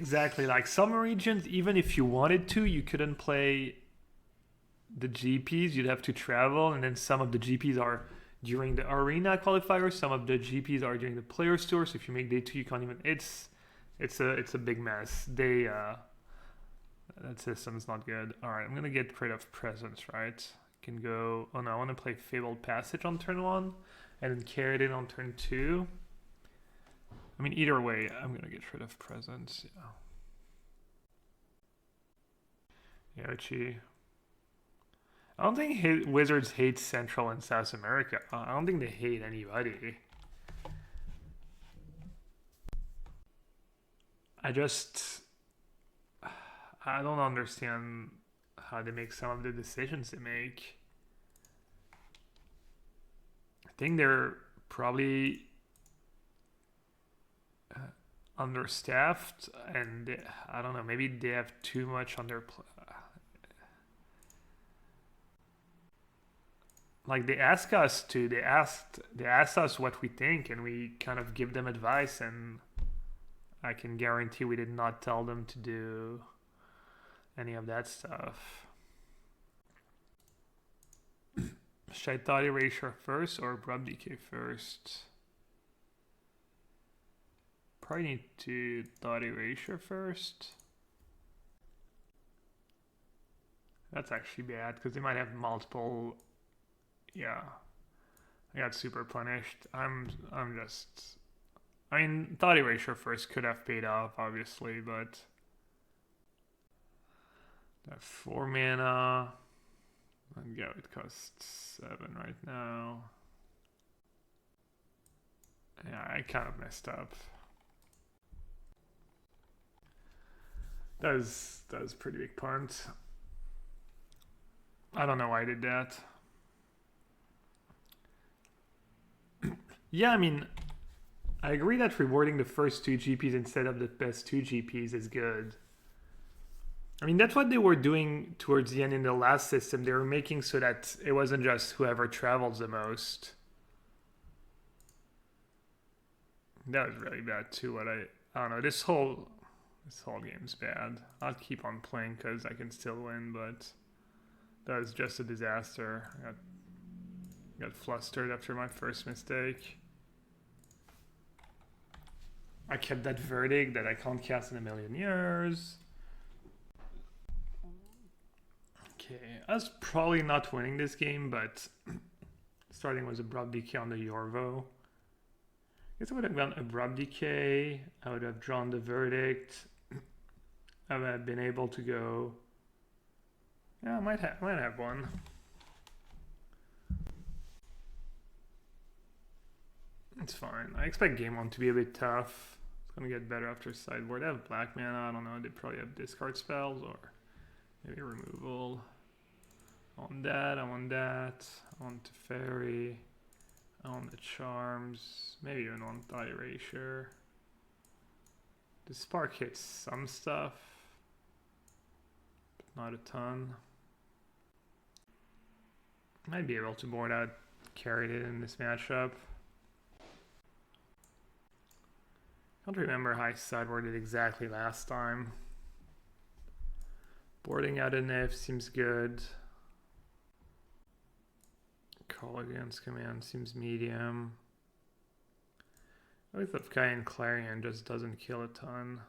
Exactly. Like some regions, even if you wanted to, you couldn't play the GPs. You'd have to travel, and then some of the GPs are during the arena qualifiers. Some of the GPs are during the players tour. So if you make day two, you can't even. It's a big mess. That system's not good. All right, I'm gonna get rid of presence. Right, can go. Oh no, I want to play Fabled Passage on turn one, and then carry it in on turn two. I mean, either way, I'm gonna get rid of presence. Yeah. Yoshi. I don't think Wizards hate Central and South America. I don't think they hate anybody. I don't understand how they make some of the decisions they make. I think they're probably understaffed, and I don't know, maybe they have too much on their like they asked us what we think, and we kind of give them advice, and I can guarantee we did not tell them to do any of that stuff. Should I thought erasure first or abrupt decay first? Probably need to thought erasure first. That's actually bad because they might have multiple. Yeah, I got super punished. I mean, thought erasure first could have paid off, obviously, but that 4 mana. Yeah, it costs 7 right now. Yeah, I kind of messed up. That was pretty big punt. I don't know why I did that. Yeah, I mean, I agree that rewarding the first 2 GPs instead of the best 2 GPs is good. I mean, that's what they were doing towards the end in the last system. They were making so that it wasn't just whoever travels the most. That was really bad too. I don't know. This whole game's bad. I'll keep on playing because I can still win, but that was just a disaster. I got flustered after my first mistake. I kept that verdict that I can't cast in a million years. Okay, I was probably not winning this game, but starting was abrupt decay on the Yorvo. I guess I would have gone abrupt decay. I would have drawn the verdict. I would have been able to go. Yeah, I might have one. It's fine. I expect game one to be a bit tough. It's gonna get better after sideboard. I have black mana. I don't know. They probably have discard spells or maybe removal. I want that. I want that. I want the fairy. I want the charms. Maybe even one thought erasure. The spark hits some stuff, but not a ton. Might be able to board out, carried it in this matchup. Can't remember how I sideboarded exactly last time. Boarding out a Nassif seems good. Call against command seems medium. Oath of Kai and Clarion just doesn't kill a ton.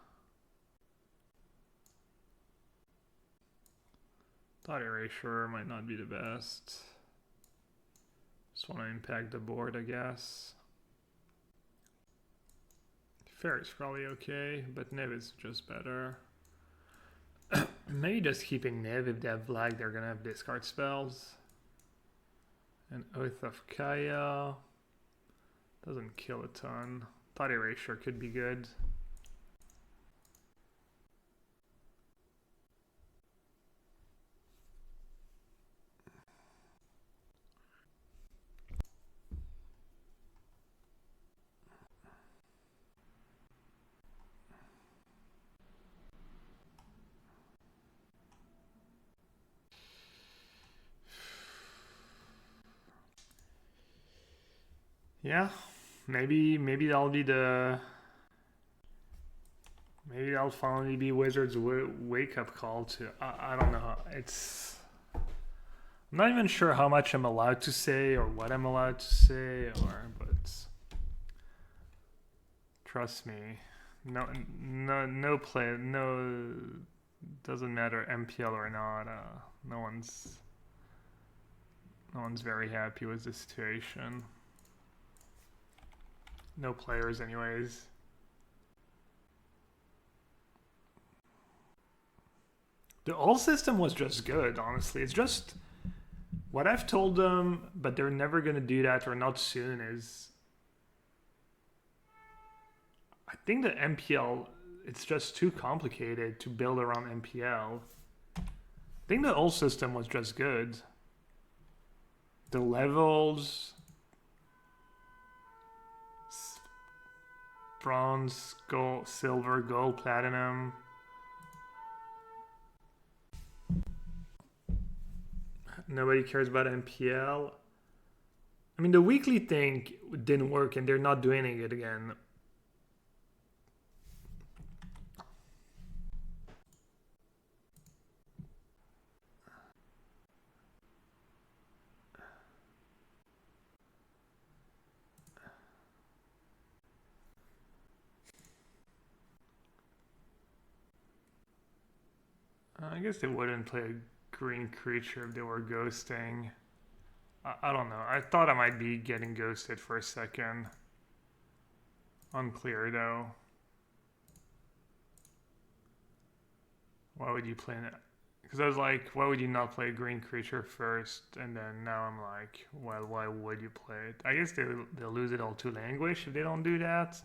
Thought erasure might not be the best. Just want to impact the board, I guess. Fairy's probably okay, but Niv is just better. Maybe just keeping Niv. If they have lag, they're gonna have discard spells. And Oath of Kaya doesn't kill a ton. Thought erasure could be good. Yeah, maybe that'll be the Maybe that'll finally be Wizards' wake-up call to... I don't know. I'm not even sure how much I'm allowed to say or what I'm allowed to say, but trust me, no play, doesn't matter MPL or not. No one's very happy with the situation. No players, anyways. The old system was just good, honestly. It's just what I've told them, but they're never going to do that, or not soon, is I think the MPL, it's just too complicated to build around MPL. I think the old system was just good. The levels, bronze, gold, silver, gold, platinum. Nobody cares about MPL. I mean, the weekly thing didn't work and they're not doing it again. I guess they wouldn't play a green creature if they were ghosting. I don't know. I thought I might be getting ghosted for a second. Unclear though. Why would you play it? Because I was like, why would you not play a green creature first? And then now I'm like, well, why would you play it? I guess they'll lose it all to Languish if they don't do that.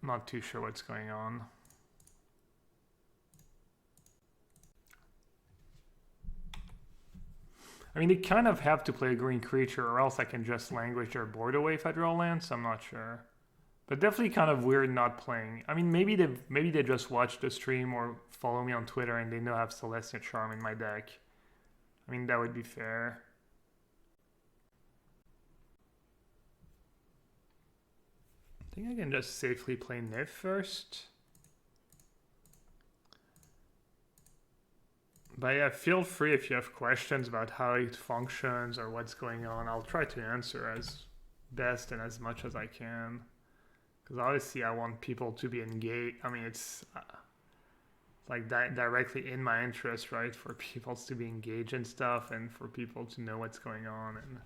I'm not too sure what's going on. I mean, they kind of have to play a green creature or else I can just Languish their board away if I draw land, so I'm not sure. But definitely kind of weird not playing. I mean, maybe they just watched the stream or follow me on Twitter and they know I have Celestia Charm in my deck. I mean, that would be fair. I think I can just safely play Nif first. But yeah, feel free if you have questions about how it functions or what's going on. I'll try to answer as best and as much as I can. Because obviously I want people to be engaged. I mean, it's like directly in my interest, right? For people to be engaged in stuff and for people to know what's going on. And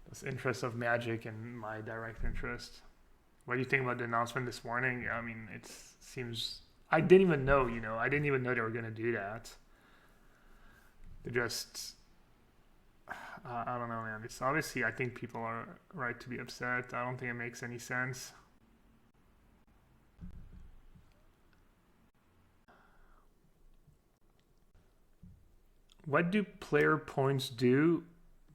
this interest of Magic and my direct interest. What do you think about the announcement this morning? I mean, it seems... I didn't even know, I didn't even know they were going to do that. They just... I don't know, man. It's obviously, I think people are right to be upset. I don't think it makes any sense. What do player points do?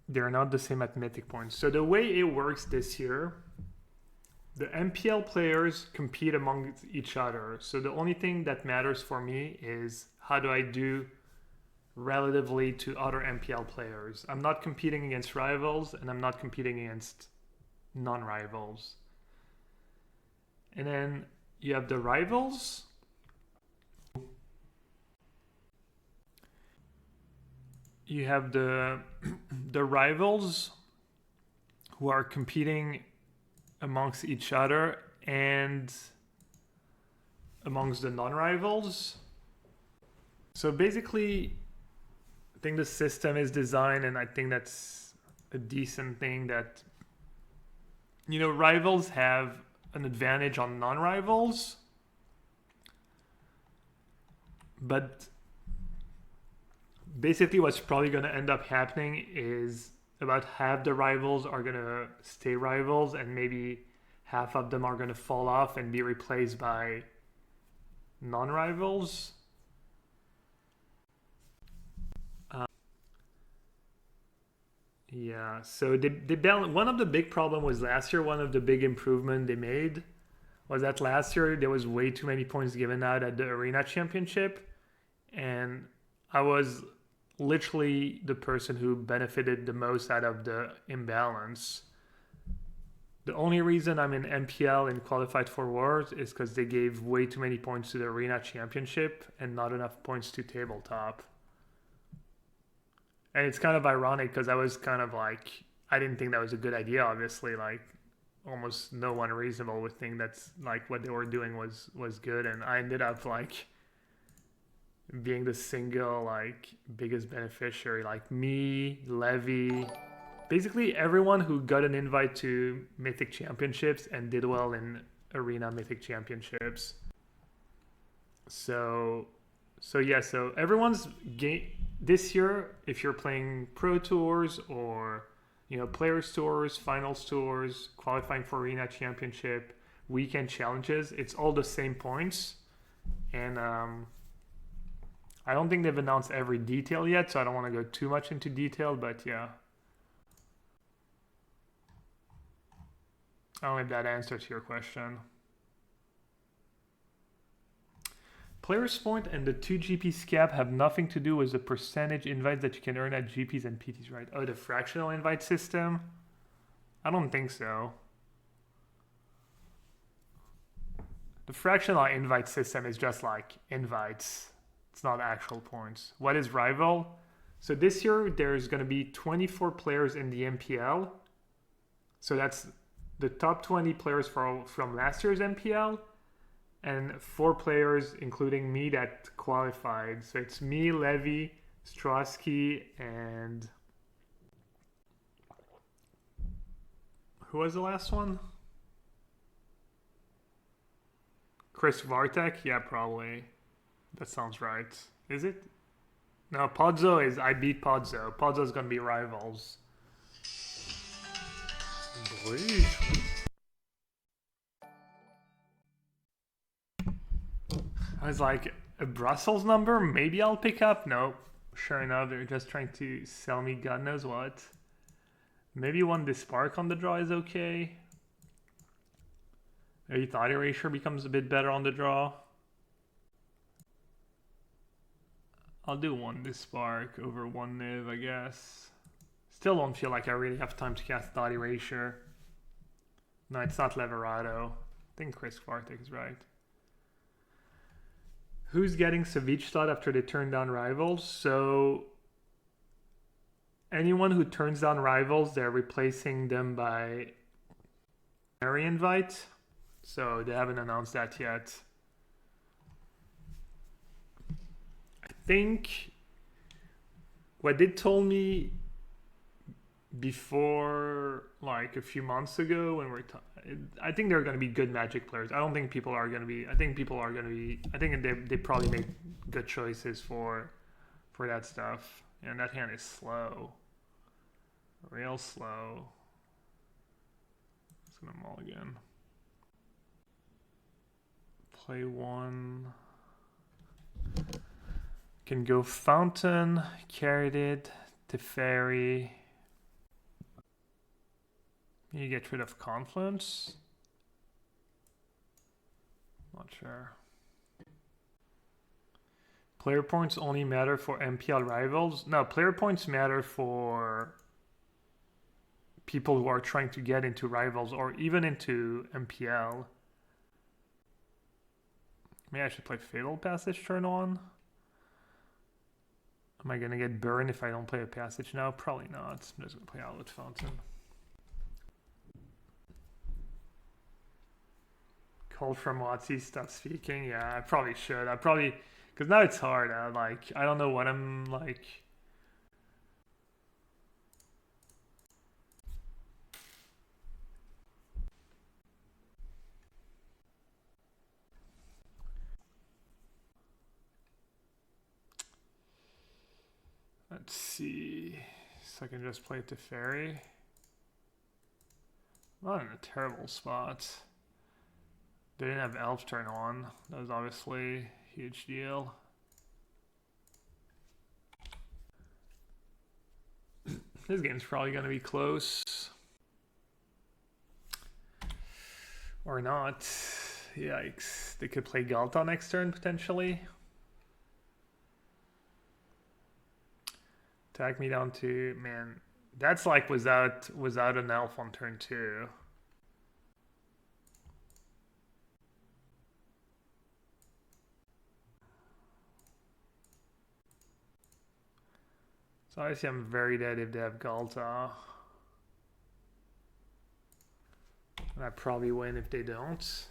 They're not the same at Mythic points. So the way it works this year, the MPL players compete among each other. So the only thing that matters for me is how do I do relatively to other MPL players. I'm not competing against rivals and I'm not competing against non-rivals. And then you have the rivals. You have the rivals who are competing amongst each other and amongst the non-rivals. So basically, I think the system is designed, and I think that's a decent thing, that rivals have an advantage on non-rivals, but basically what's probably going to end up happening is about half the rivals are going to stay rivals and maybe half of them are going to fall off and be replaced by non-rivals. Yeah, so one of the big problem was last year, one of the big improvement they made was that last year there was way too many points given out at the Arena Championship, and I was literally the person who benefited the most out of the imbalance. The only reason I'm in MPL and qualified for Worlds is because they gave way too many points to the Arena Championship and not enough points to Tabletop. And it's kind of ironic because I was kind of like, I didn't think that was a good idea, obviously. Like, almost no one reasonable would think that's like what they were doing was good. And I ended up like being the single like biggest beneficiary. Like me, Levy, basically everyone who got an invite to Mythic Championships and did well in Arena Mythic Championships. So yeah, so everyone's game this year, if you're playing Pro Tours or Players Tours, Finals Tours, qualifying for Arena Championship, weekend challenges, it's all the same points. And I don't think they've announced every detail yet, so I don't want to go too much into detail, but yeah. I don't know if that answers your question. Players' point and the 2 GPs cap have nothing to do with the percentage invites that you can earn at GPs and PTs, right? Oh, the fractional invite system? I don't think so. The fractional invite system is just like invites. It's not actual points. What is rival? So this year there's going to be 24 players in the MPL. So that's the top 20 players from last year's MPL. And 4 players, including me, that qualified. So it's me, Levy, Strosky, and who was the last one? Chris Vartek? Yeah, probably. That sounds right. Is it? No, Podzo is... I beat Podzo. Podzo's gonna be rivals. Boy. I was like, a Brussels number? Maybe I'll pick up? Nope. Sure enough, they're just trying to sell me God knows what. Maybe one Dispark on the draw is okay. Maybe Thought Erasure becomes a bit better on the draw. I'll do one Dispark over one Niv, I guess. Still don't feel like I really have time to cast Thought Erasure. No, it's not Leverado. I think Chris Kvartik is right. Who's getting Savage after they turn down Rivals? So anyone who turns down Rivals, they're replacing them by Mary Invite. So they haven't announced that yet. I think what they told me before, like a few months ago, when I think they're going to be good Magic players. I don't think people are going to be. I think people are going to be. I think they probably make good choices for that stuff. And that hand is slow, real slow. It's gonna mulligan. Play one. Can go Fountain, carried it, Teferi. You get rid of Confluence? Not sure. Player points only matter for MPL rivals? No, player points matter for people who are trying to get into rivals or even into MPL. Maybe I should play Fatal Passage turn on. Am I going to get burned if I don't play a passage now? Probably not. I'm just going to play Outlet Fountain. Call from Watsy, stop speaking. Yeah, I probably should. I probably... Because now it's hard. I don't know what I'm like... Let's see. So I can just play Teferi. Not in a terrible spot. They didn't have Elf turn on. That was obviously a huge deal. This game's probably going to be close. Or not. Yikes. They could play Galta next turn, potentially. Tag me down to... Man, that's like without an Elf on turn 2. So obviously I'm very dead if they have Galta. And I probably win if they don't.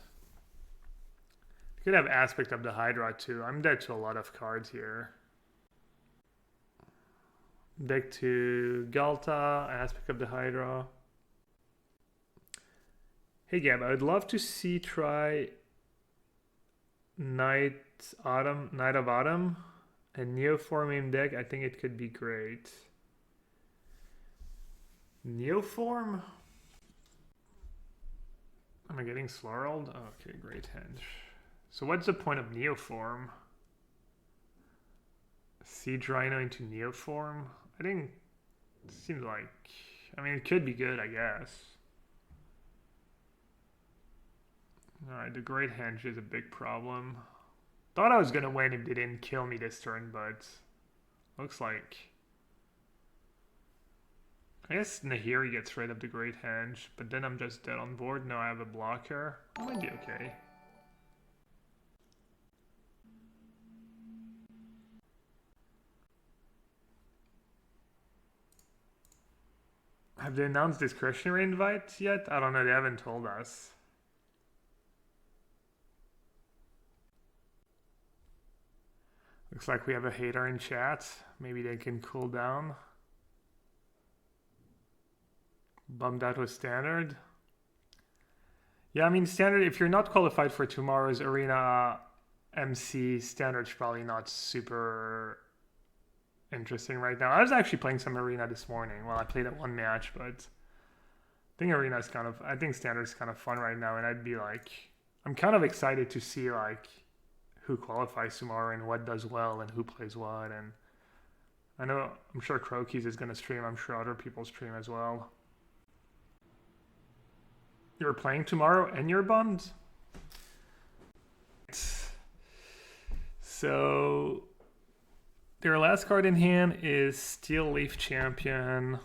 You could have Aspect of the Hydra too. I'm dead to a lot of cards here. Deck to Galta, Aspect of the Hydra. Hey Gab, I would love to see try Night of Autumn. A Neoform aim deck, I think it could be great. Neoform? Am I getting Slurled? Oh, okay, great henge. So what's the point of Neoform? Siege Rhino into Neoform? I think it seems like, I mean, it could be good, I guess. Alright, the great henge is a big problem. Thought I was gonna win if they didn't kill me this turn, but looks like, I guess Nahiri gets rid of the great henge, but then I'm just dead on board. No, I have a blocker. I might be okay. Have they announced discretionary invite yet? I don't know, they haven't told us. Looks like we have a hater in chat. Maybe they can cool down. Bummed out with Standard. Yeah, I mean, Standard, if you're not qualified for tomorrow's Arena MC, Standard's probably not super interesting right now. I was actually playing some Arena this morning. Well, I played at one match, but I think Arena's kind of, I think Standard's kind of fun right now, and I'd be like, I'm kind of excited to see like who qualifies tomorrow and what does well and who plays what. And I know, I'm sure Crokies is going to stream. I'm sure other people stream as well. You're playing tomorrow and you're bummed? So their last card in hand is Steel Leaf Champion.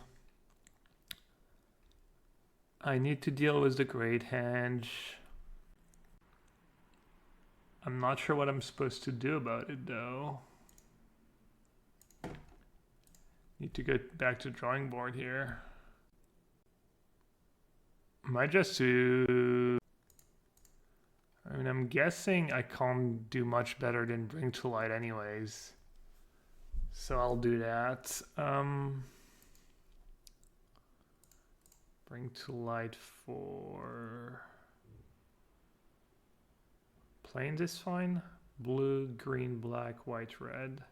I need to deal with the Great Henge. I'm not sure what I'm supposed to do about it though. Need to get back to drawing board here. Might just do, I mean, I'm guessing I can't do much better than Bring to Light anyways. So I'll do that. Bring to Light for plains is fine. Blue, green, black, white, red.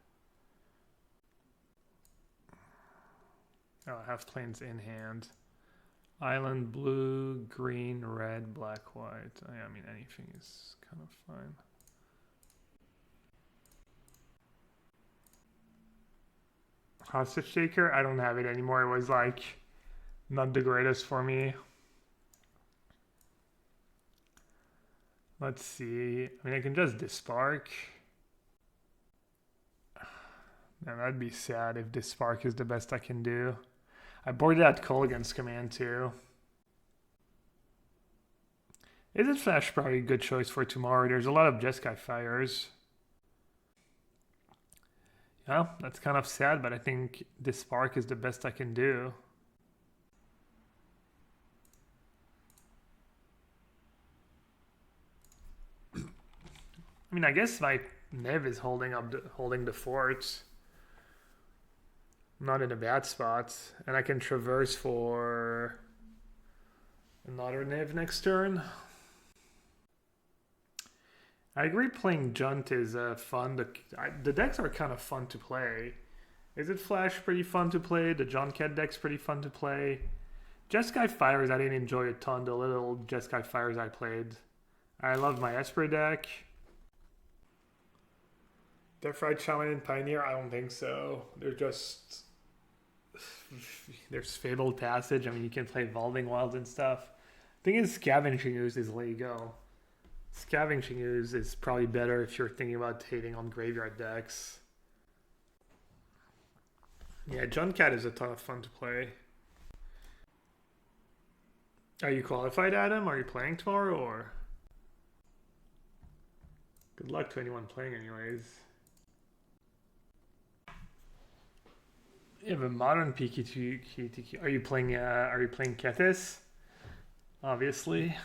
Oh, I have plains in hand. Island, blue, green, red, black, white. I mean, anything is kind of fine. Hostage Taker, I don't have it anymore. It was like not the greatest for me. Let's see. I mean, I can just Dispark. Man, that'd be sad if Dispark is the best I can do. I boarded out Colligan's command too. Is it Flash probably a good choice for tomorrow? There's a lot of Jeskai fires. Yeah, that's kind of sad, but I think this spark is the best I can do. I mean, I guess my Nev is holding the fort. I'm not in a bad spot, and I can traverse for another Nev next turn. I agree playing Junt is fun. The decks are kind of fun to play. Is it Flash pretty fun to play? The John Cat deck's pretty fun to play. Jeskai Fires I didn't enjoy a ton. The little Jeskai Fires I played. I love my Esper deck. Deathright Shaman and Pioneer? I don't think so. They're just... There's Fabled Passage. I mean, you can play Evolving Wilds and stuff. The thing is, Scavenging Ooze is legal. Scavenging Ooze is probably better if you're thinking about hating on graveyard decks. Yeah, John Cat is a ton of fun to play. Are you qualified, Adam? Are you playing tomorrow, or? Good luck to anyone playing anyways. You have a modern PKTQ. Are you playing? Are you playing Kethis? Obviously.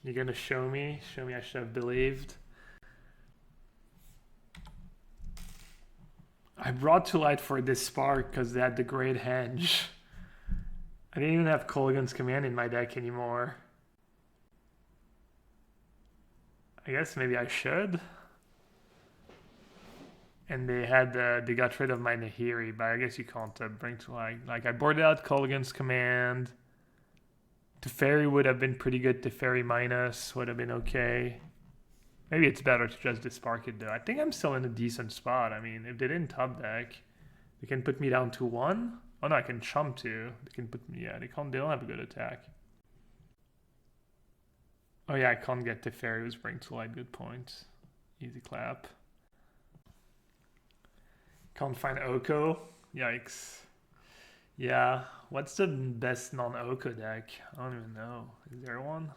You're gonna show me. Show me. I should have believed. I brought to light for this spark because they had the Great Henge. I didn't even have Kolaghan's Command in my deck anymore. I guess maybe I should. And they had they got rid of my Nahiri, but I guess you can't bring to light. Like I boarded out Kolaghan's Command. Teferi would have been pretty good. Teferi minus would have been okay. Maybe it's better to just dispark it though. I think I'm still in a decent spot. I mean, if they didn't top deck, they can put me down to 1. Oh no, I can chump too. They can put me, yeah, they don't have a good attack. Oh yeah, I can't get Teferi with Bring to Light, good point. Easy clap. Can't find Oko. Yikes. Yeah, what's the best non-Oko deck? I don't even know. Is there one?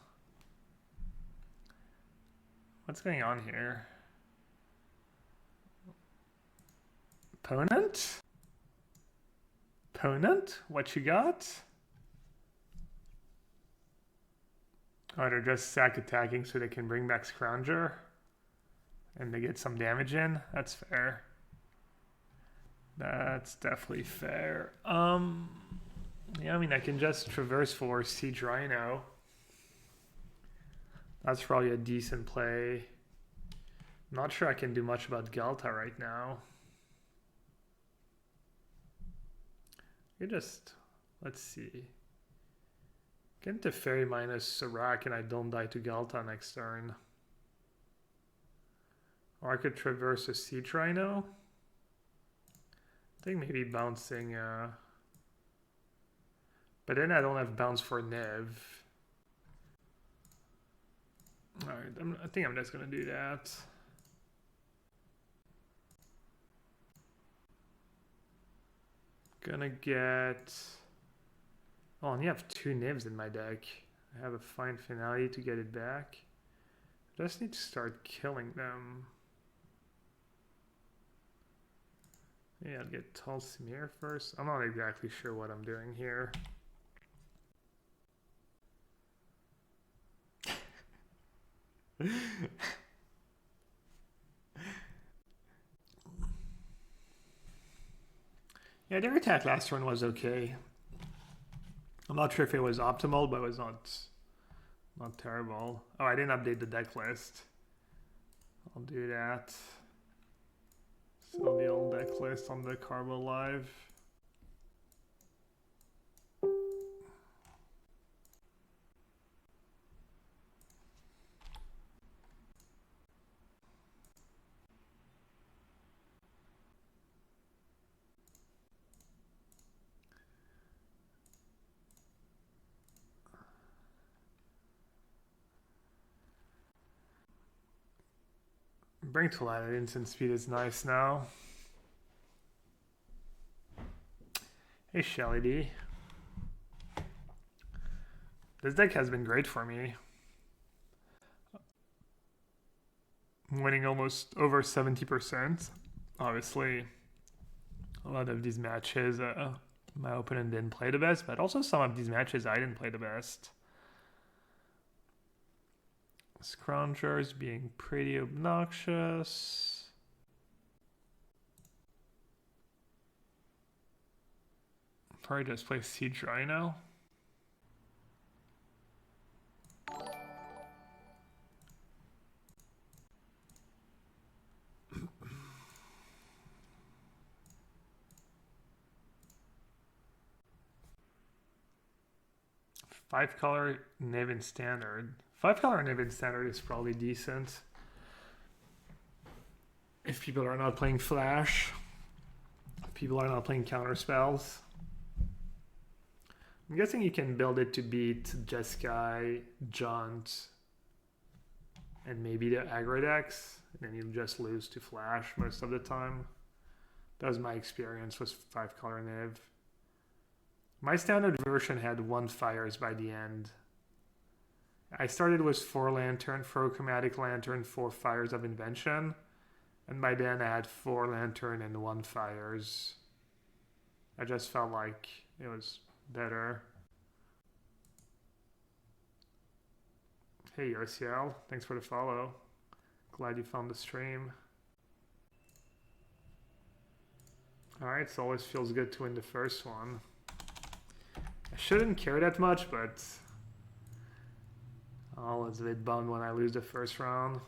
What's going on here? Opponent? Opponent? What you got? Oh, they're just sack attacking so they can bring back Scrounger. And they get some damage in. That's fair. That's definitely fair. Yeah, I mean, I can just traverse for Siege Rhino. That's probably a decent play. I'm not sure I can do much about Galta right now. You just, let's see. Get into Fairy minus Serac and I don't die to Galta next turn. Or I could traverse a Siege Rhino. I think maybe bouncing, but then I don't have bounce for Nev. Alright, I think I'm just gonna do that. Gonna get... Oh, I only have 2 Nivs in my deck. I have a fine finale to get it back. I just need to start killing them. Yeah, I'll get Tulsimir first. I'm not exactly sure what I'm doing here. Yeah, their attack last turn was okay. I'm not sure if it was optimal, but it was not terrible. Oh, I didn't update the deck list. I'll do that. So the old deck list on the Carbo Live. Bring to light at instant speed is nice now. Hey Shelly D. This deck has been great for me. I'm winning almost over 70%. Obviously, a lot of these matches my opponent didn't play the best, but also some of these matches I didn't play the best. Scroungers being pretty obnoxious. Probably just play Siege Rhino. Five color Niven Standard. 5-color Niven Standard is probably decent. If people are not playing Flash. If people are not playing counter spells. I'm guessing you can build it to beat Jeskai, Jaunt, and maybe the aggro decks. And then you'll just lose to Flash most of the time. That was my experience with 5-color Niv. My standard version had 1 fires by the end. I started with 4 Lantern, 4 Chromatic Lantern, 4 Fires of Invention. And by then I had 4 lantern and 1 fires. I just felt like it was better. Hey OCL, thanks for the follow. Glad you found the stream. Alright, so always feels good to win the first one. I shouldn't care that much, but I'm always a bit bummed when I lose the first round.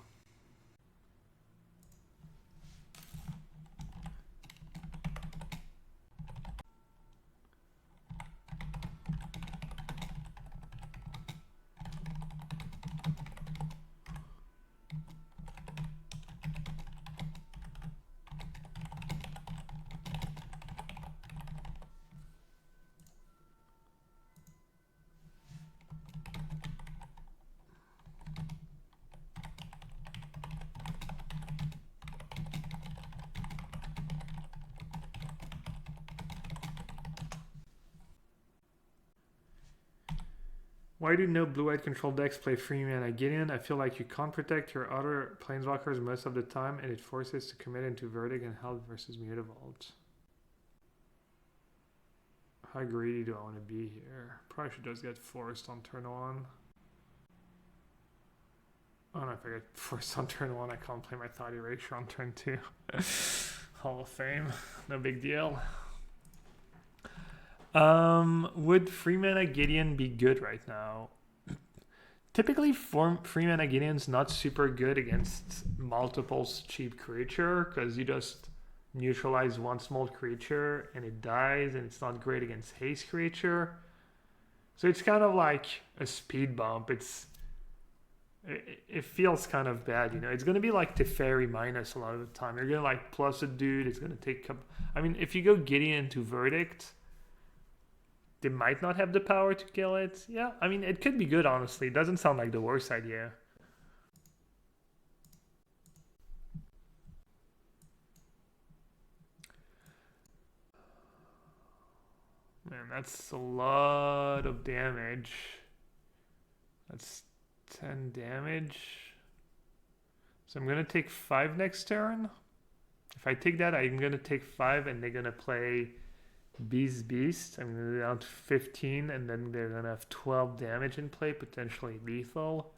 Why do no blue-white control decks play free mana Gideon? I feel like you can't protect your other planeswalkers most of the time, and it forces to commit into Verdict and Held versus Mutavault. How greedy do I want to be here? Probably should just get forced on turn 1. Oh no, if I get forced on turn 1, I can't play my Thought Erasure on turn 2. Hall of Fame, no big deal. Would free mana Gideon be good right now? Typically, free mana Gideon's not super good against multiple cheap creature because you just neutralize one small creature and it dies, and it's not great against haste creature. So it's kind of like a speed bump. It feels kind of bad, you know. It's gonna be like Teferi minus a lot of the time. You're gonna like plus a dude. It's gonna take. I mean, if you go Gideon to Verdict, they might not have the power to kill it. Yeah, I mean, it could be good, honestly. It doesn't sound like the worst idea. Man, that's a lot of damage. That's 10 damage. So I'm going to take 5 next turn. If I take that, I'm going to take 5, and they're going to play Beast. I'm going to go down to 15, and then they're going to have 12 damage in play, potentially lethal.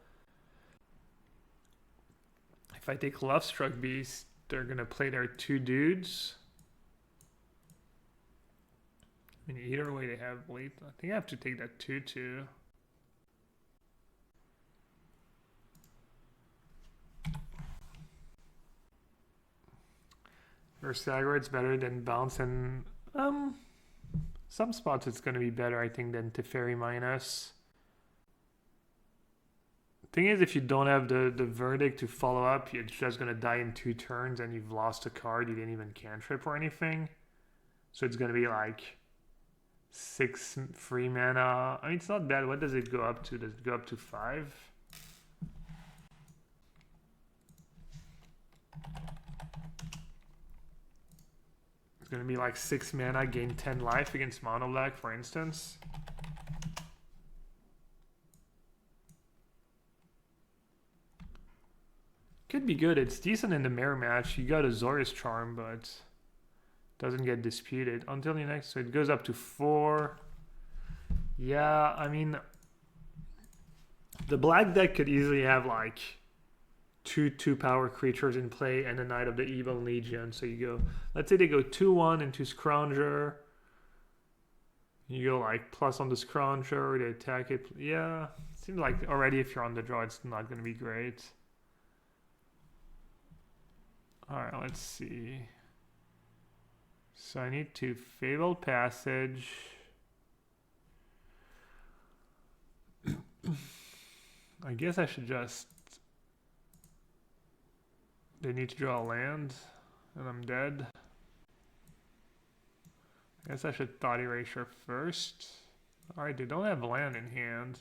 If I take Lovestruck Beast, they're going to play their 2 dudes. I mean, either way they have lethal. I think I have to take that 2/2. Or Stagger, it's better than Bounce, and some spots it's going to be better, I think, than Teferi minus. Thing is, if you don't have the Verdict to follow up, you're just going to die in 2 turns and you've lost a card. You didn't even cantrip or anything. So it's going to be like 6 free mana. I mean, it's not bad. What does it go up to? Does it go up to 5? It's going to be like 6 mana, gain 10 life against Mono Black, for instance. Could be good. It's decent in the mirror match. You got a Azorius Charm, but doesn't get disputed until the next. So it goes up to 4. Yeah, I mean, the black deck could easily have like 2 2-power creatures in play and a Knight of the Evil Legion. So you go, let's say they go 2/1 into Scrounger. You go like plus on the Scrounger, they attack it. Yeah, seems like already if you're on the draw, it's not going to be great. Alright, let's see. So I need to Fabled Passage. I guess I should just... They need to draw a land, and I'm dead. I guess I should Thought Erasure first. Alright, they don't have land in hand.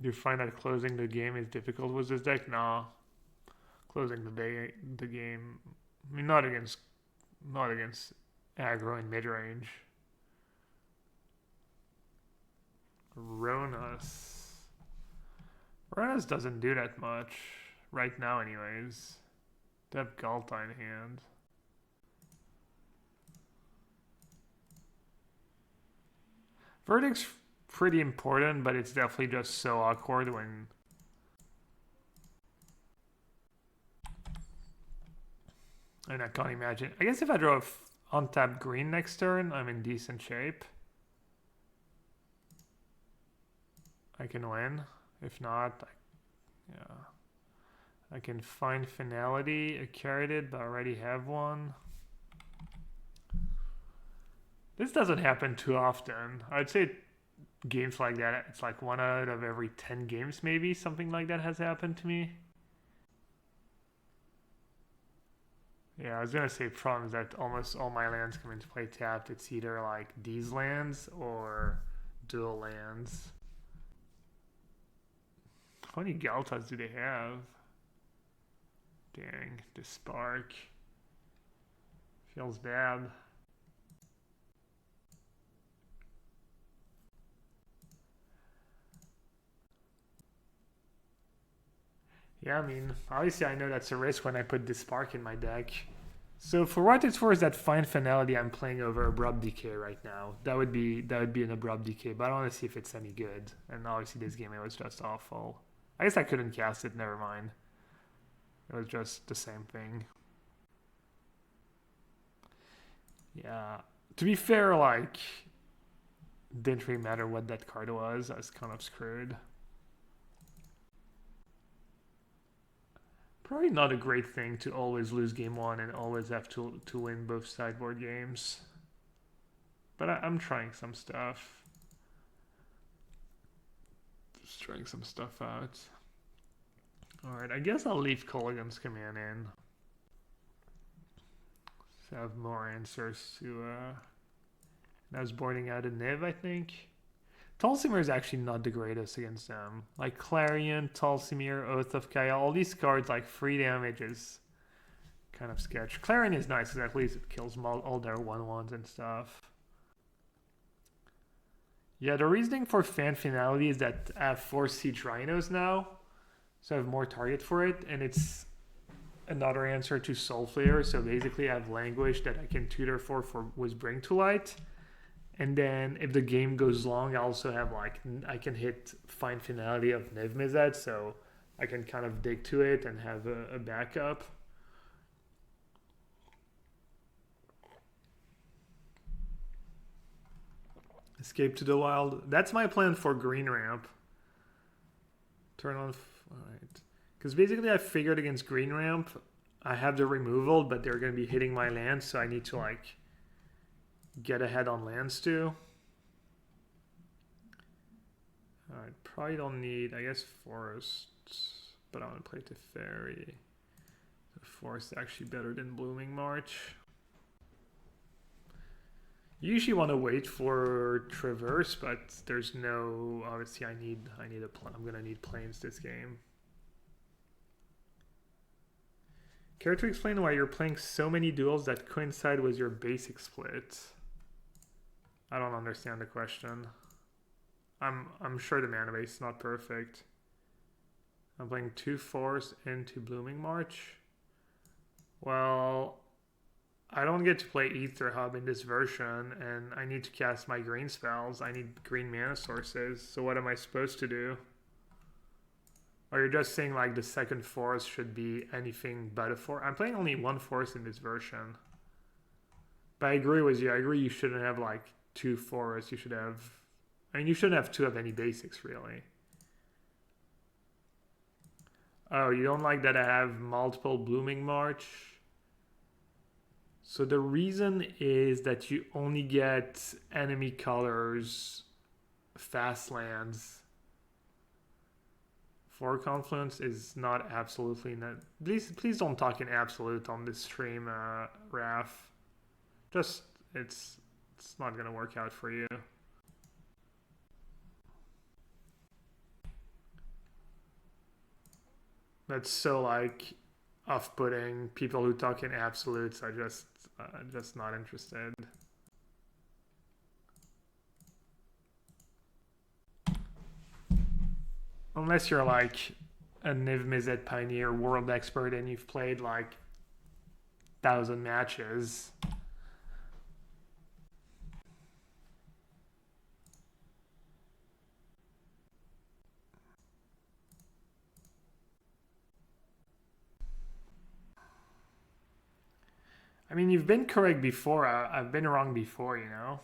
Do you find that closing the game is difficult with this deck? Nah. Closing the game. I mean, not against aggro in mid range. Rhinos. Rhinos doesn't do that much. Right now anyways. They have Galta in hand. Verdict's pretty important, but it's definitely just so awkward when... And I can't imagine. I guess if I draw untapped green next turn, I'm in decent shape. I can win. If not, yeah. I can find finality, a carroted, but I already have one. This doesn't happen too often. I'd say games like that, it's like 1 out of every 10 games maybe, something like that has happened to me. Yeah, I was gonna say problem is that almost all my lands come into play tapped. It's either like these lands or dual lands. How many Galtas do they have? Dang, the spark. Feels bad. Yeah, I mean, obviously I know that's a risk when I put this spark in my deck. So for what it's worth, that Find Finality I'm playing over Abrupt Decay right now. That would be an Abrupt Decay, but I want to see if it's any good. And obviously this game it was just awful. I guess I couldn't cast it, never mind. It was just the same thing. Yeah. To be fair, like, didn't really matter what that card was. I was kind of screwed. Probably not a great thing to always lose game one and always have to win both sideboard games. But I'm trying some stuff. Just trying some stuff out. Alright, I guess I'll leave Colligan's command in. So I have more answers to... I was boarding out a Niv, I think. Tulsimir is actually not the greatest against them. Like Clarion, Tulsimir, Oath of Kaya, all these cards, like 3 damage is kind of sketch. Clarion is nice because at least it kills all their 1/1s and stuff. Yeah, the reasoning for Fan Finality is that I have 4 Siege Rhinos now, so I have more target for it, and it's another answer to Soul Flare. So basically I have Languish that I can tutor for with Bring to Light. And then if the game goes long, I also have like, I can hit Find Finality of Niv Mizzet, so I can kind of dig to it and have a backup. Escape to the Wild. That's my plan for Green Ramp. Turn on, alright. Because basically I figured against Green Ramp, I have the removal, but they're going to be hitting my lands, so I need to like get ahead on lands too. Alright, probably don't need, I guess, forests, but I want to play Teferi. The forest is actually better than Blooming March. You usually want to wait for Traverse, but there's no, obviously I need I'm gonna need planes this game. Care to explain why you're playing so many duels that coincide with your basic split? I don't understand the question. I'm sure the mana base is not perfect. I'm playing 2 4s into Blooming March. Well, I don't get to play Ether Hub in this version, and I need to cast my green spells. I need green mana sources. So what am I supposed to do? Or you're just saying like the second forest should be anything but a forest? I'm playing only 1 forest in this version. But I agree with you. I agree you shouldn't have like 2 forests. You should have... I mean, you shouldn't have 2 of any basics, really. Oh, you don't like that I have multiple Blooming March? So the reason is that you only get enemy colors, fast lands. 4 Confluence is not absolutely... Please don't talk in absolute on this stream, Raph. Just, it's not going to work out for you. That's so like off-putting. People who talk in absolutes are just not interested. Unless you're like a Niv Mizzet Pioneer world expert and you've played like 1,000 matches. I mean, you've been correct before. I've been wrong before, you know?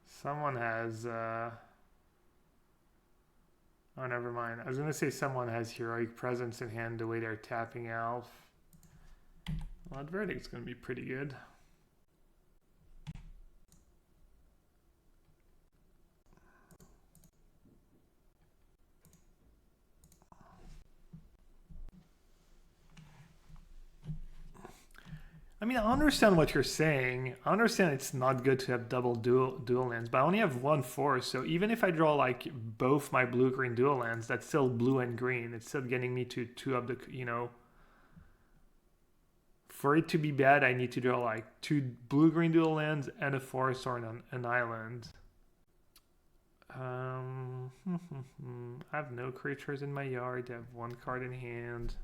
Someone has... Oh, never mind. I was going to say someone has Heroic Presence in hand the way they're tapping Elf. Well, that verdict's going to be pretty good. I mean, I understand what you're saying. I understand it's not good to have double dual lands, but I only have one force, so even if I draw like both my blue-green dual lands, that's still blue and green. It's still getting me to two of the, you know. For it to be bad, I need to draw like two blue-green dual lands and a forest or an island. I have no creatures in my yard. I have one card in hand.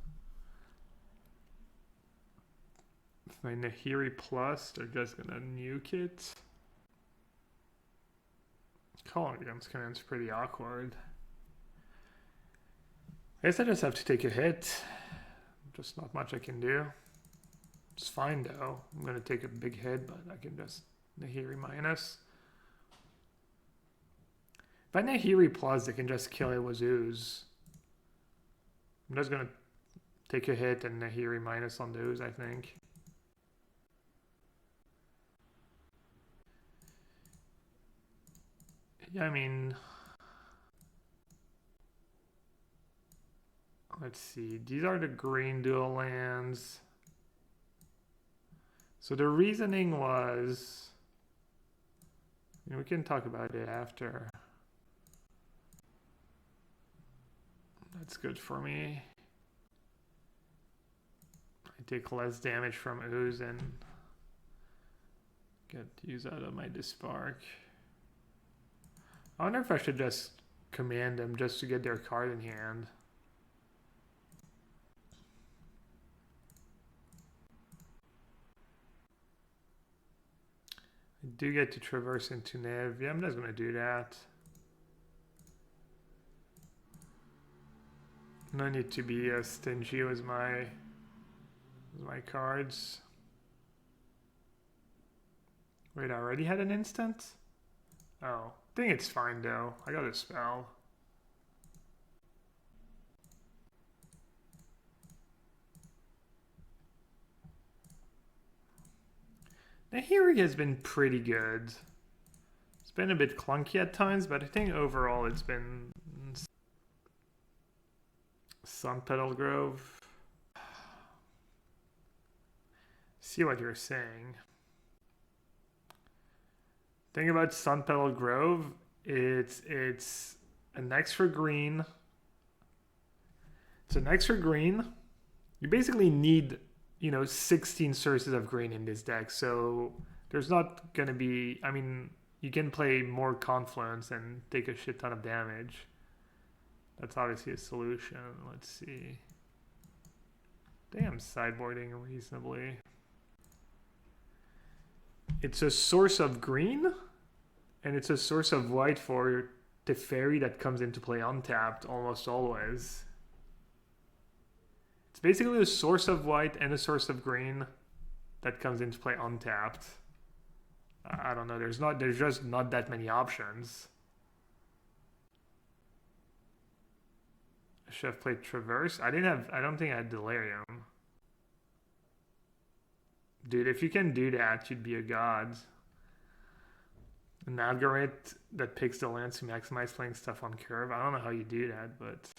My Nahiri Plus, they're just gonna nuke it. Calling against command's pretty awkward. I guess I just have to take a hit. Just not much I can do. It's fine though. I'm gonna take a big hit, but I can just Nahiri minus. If I Nahiri Plus, they can just kill it with Ooze. I'm just gonna take a hit and Nahiri minus on the Ooze, I think. Yeah, I mean, let's see. These are the green dual lands. So the reasoning was, you know, we can talk about it after. That's good for me. I take less damage from Ooze and get use out of my Dispark. I wonder if I should just command them just to get their card in hand. I do get to traverse into Nev. Yeah, I'm just going to do that. No need to be stingy with my cards. Wait, I already had an instant? Oh. I think it's fine though. I got a spell. Nahiri has been pretty good. It's been a bit clunky at times, but I think overall it's been Sun Petal Grove. See what you're saying. Thing about Sun Petal Grove, it's an extra green. It's an extra green. You basically need, you know, 16 sources of green in this deck. So there's not gonna be, I mean, you can play more Confluence and take a shit ton of damage. That's obviously a solution. Let's see. I think I'm sideboarding reasonably. It's a source of green, and it's a source of white for the fairy that comes into play untapped almost always. It's basically a source of white and a source of green that comes into play untapped. I don't know, there's just not that many options. I should have played Traverse. I don't think I had Delirium. Dude, if you can do that, you'd be a god. An algorithm that picks the lands to maximize playing stuff on curve. I don't know how you do that, but...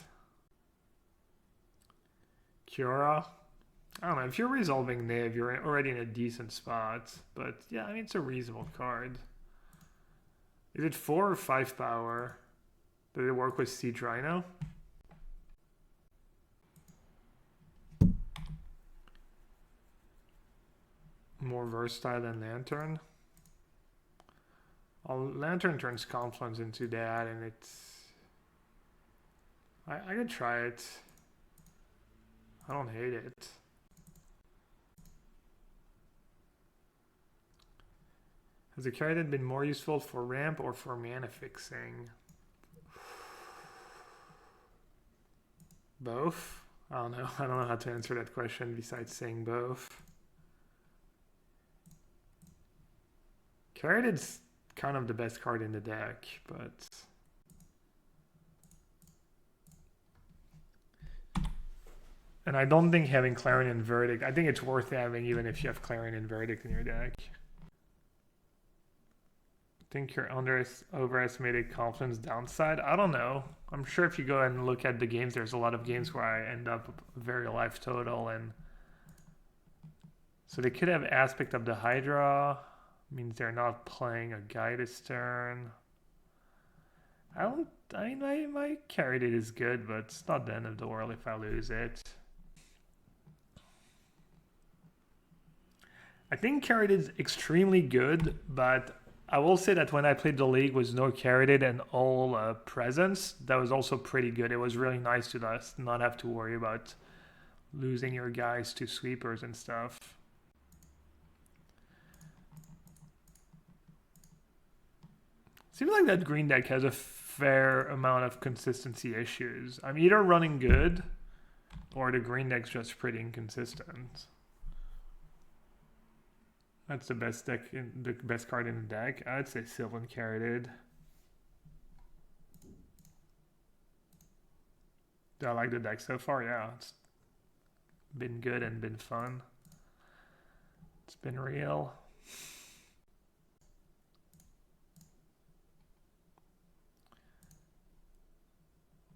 Kiora? I don't know. If you're resolving Niv, you're already in a decent spot. But yeah, I mean, it's a reasonable card. Is it 4 or 5 power? Does it work with Siege Rhino? More versatile than Lantern. Lantern turns Confluence into that, and it's... I could try it. I don't hate it. Has the Caridad been more useful for ramp or for mana fixing? Both? I don't know. I don't know how to answer that question besides saying both. Caridad's kind of the best card in the deck, but... And I don't think having Clarion and Verdict... I think it's worth having even if you have Clarion and Verdict in your deck. Think you're overestimated Confluence downside? I don't know. I'm sure if you go and look at the games, there's a lot of games where I end up very life total, and so they could have aspect of the Hydra. Means they're not playing a guy this turn. My Caridad is good, but it's not the end of the world if I lose it. I think Caridad is extremely good, but I will say that when I played the league with no Caridad and all presence, that was also pretty good. It was really nice to not have to worry about losing your guys to sweepers and stuff. Seems like that green deck has a fair amount of consistency issues. I'm either running good or the green deck's just pretty inconsistent. That's the best deck, the best card in the deck. I'd say Sylvan Caridad. Do I like the deck so far? Yeah, it's been good and been fun. It's been real.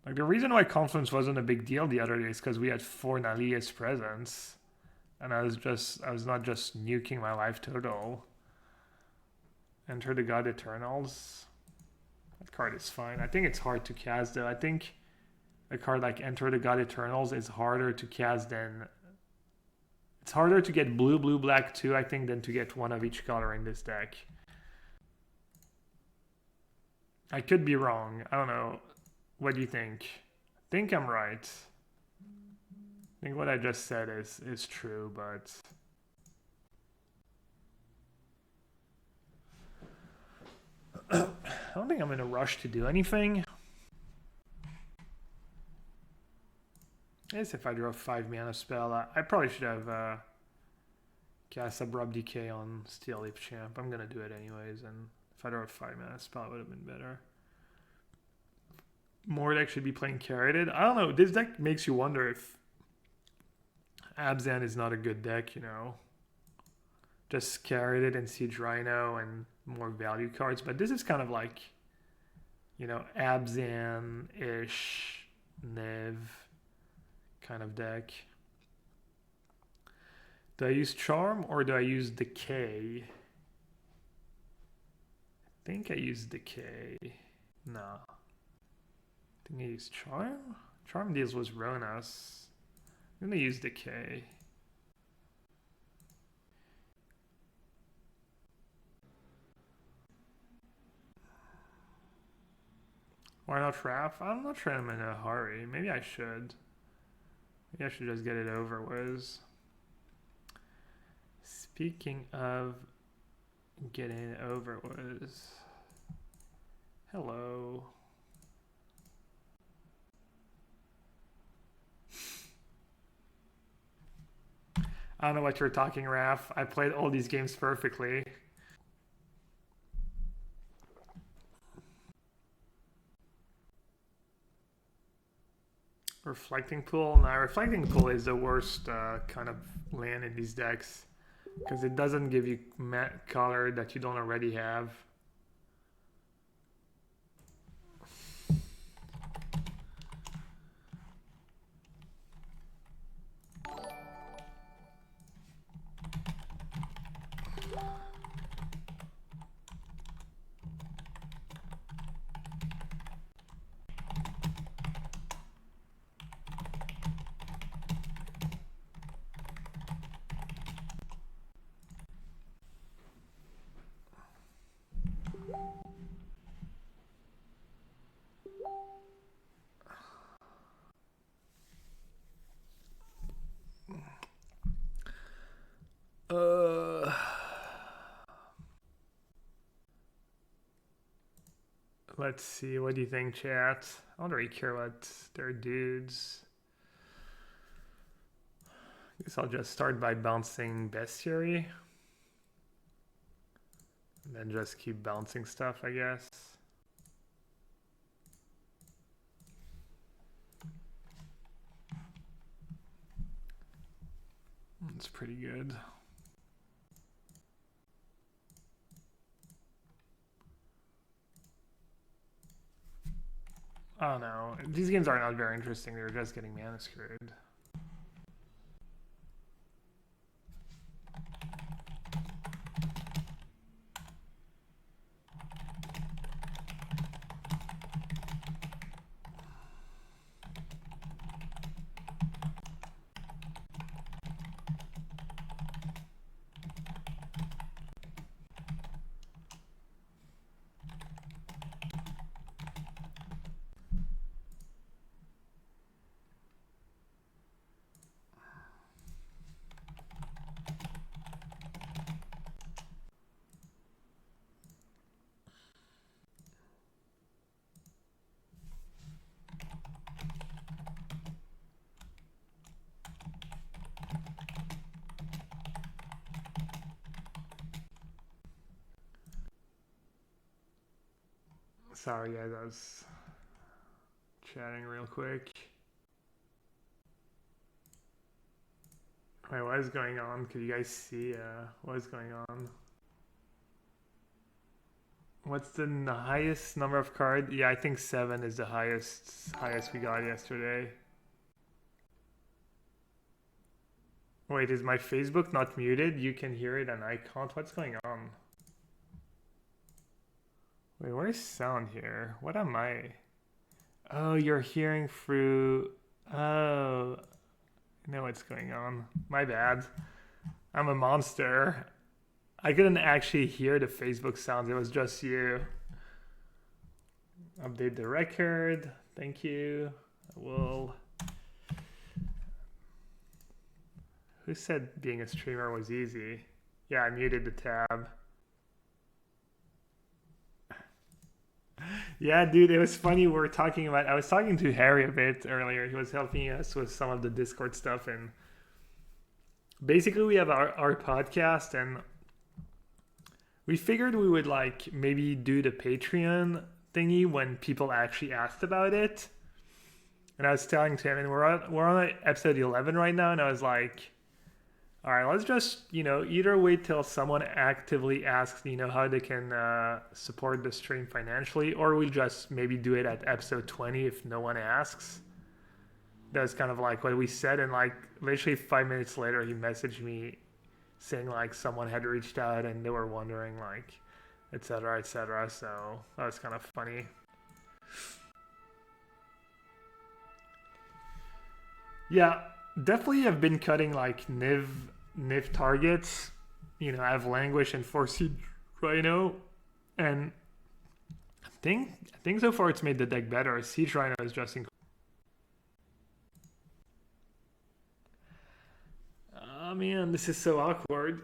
Like the reason why Confluence wasn't a big deal the other day is because we had 4 Nalia's presence. And I was not just nuking my life total. Enter the God Eternals. That card is fine. I think it's hard to cast though. I think a card like Enter the God Eternals is harder to cast than... It's harder to get blue, blue, black too, I think, than to get one of each color in this deck. I could be wrong. I don't know. What do you think? I think I'm right. I think what I just said is true, but I don't think I'm in a rush to do anything. I guess if I draw a 5 mana spell, I probably should have cast Abrupt Decay on Steel Leaf Champ. I'm gonna do it anyways, and if I draw a 5 mana spell, it would have been better. More deck should be playing Caridad. I don't know. This deck makes you wonder if Abzan is not a good deck, you know. Just Caridad and Siege Rhino and more value cards. But this is kind of like, you know, Abzan-ish, Nev kind of deck. Do I use Charm or do I use Decay? I think I use Decay. No. I think I use Charm? Charm deals with Rhinos. I'm going to use Decay. Why not Raph? I'm not sure I'm in a hurry. Maybe I should. Maybe I should just get it over with. Speaking of getting it over with. Hello. I don't know what you're talking, Raph. I played all these games perfectly. Reflecting Pool? No, Reflecting Pool is the worst kind of land in these decks. Because it doesn't give you color that you don't already have. Let's see, what do you think, chat? I don't really care what their dudes. I guess I'll just start by bouncing bestiary. And then just keep bouncing stuff, I guess. It's pretty good. Oh no, these games are not very interesting. They're just getting mana screwed. Sorry guys, I was chatting real quick. Wait, what is going on? Could you guys see what is going on? What's the highest number of cards? Yeah, I think 7 is the highest we got yesterday. Wait, is my Facebook not muted? You can hear it and I can't. What's going on? Wait, where's sound here? What am I? Oh, you're hearing through... Oh, I know what's going on. My bad. I'm a monster. I couldn't actually hear the Facebook sounds. It was just you. Update the record. Thank you. I will... Who said being a streamer was easy? Yeah, I muted the tab. Yeah, dude, it was funny. I was talking to Harry a bit earlier. He was helping us with some of the Discord stuff. And basically, we have our podcast. And we figured we would like maybe do the Patreon thingy when people actually asked about it. And I was telling to him, and we're on episode 11 right now. And I was like... All right, let's just, either wait till someone actively asks, how they can support the stream financially, or we'll just maybe do it at episode 20 if no one asks. That's kind of like what we said. And like literally 5 minutes later, he messaged me saying like someone had reached out and they were wondering like, et cetera, et cetera. So that was kind of funny. Yeah, definitely have been cutting like Niv targets. I have Languish and 4-seed Rhino, and I think so far it's made the deck better. Siege Rhino is just incredible. Oh man, this is so awkward.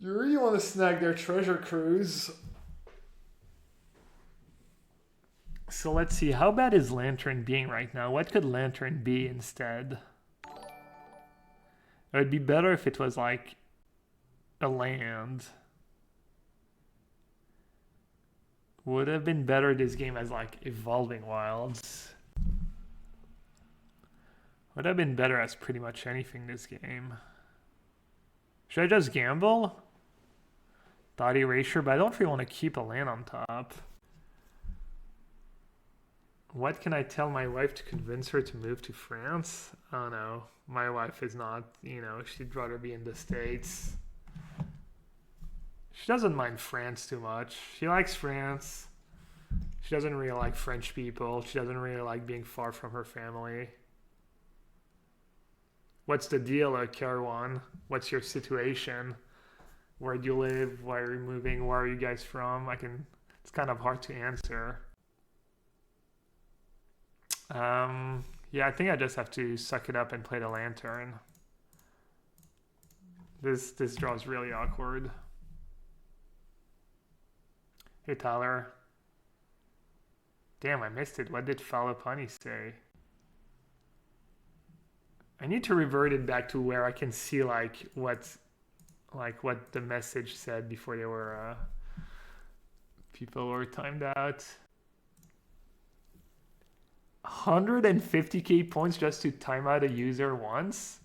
You really want to snag their treasure cruise. So let's see, how bad is Lantern being right now? What could Lantern be instead? It would be better if it was like a land. Would have been better this game as like Evolving Wilds. Would have been better as pretty much anything this game. Should I just gamble? Thought Erasure, but I don't really want to keep a land on top. What can I tell my wife to convince her to move to France? Oh no, my wife is not, she'd rather be in the States. She doesn't mind France too much. She likes France. She doesn't really like French people. She doesn't really like being far from her family. What's the deal, Carwan? What's your situation? Where do you live? Why are you moving? Where are you guys from? It's kind of hard to answer. Yeah, I think I just have to suck it up and play the Lantern. This draw is really awkward. Hey, Tyler. Damn, I missed it. What did Follow Punny say? I need to revert it back to where I can see like what the message said before they were people were timed out. 150k points just to time out a user once.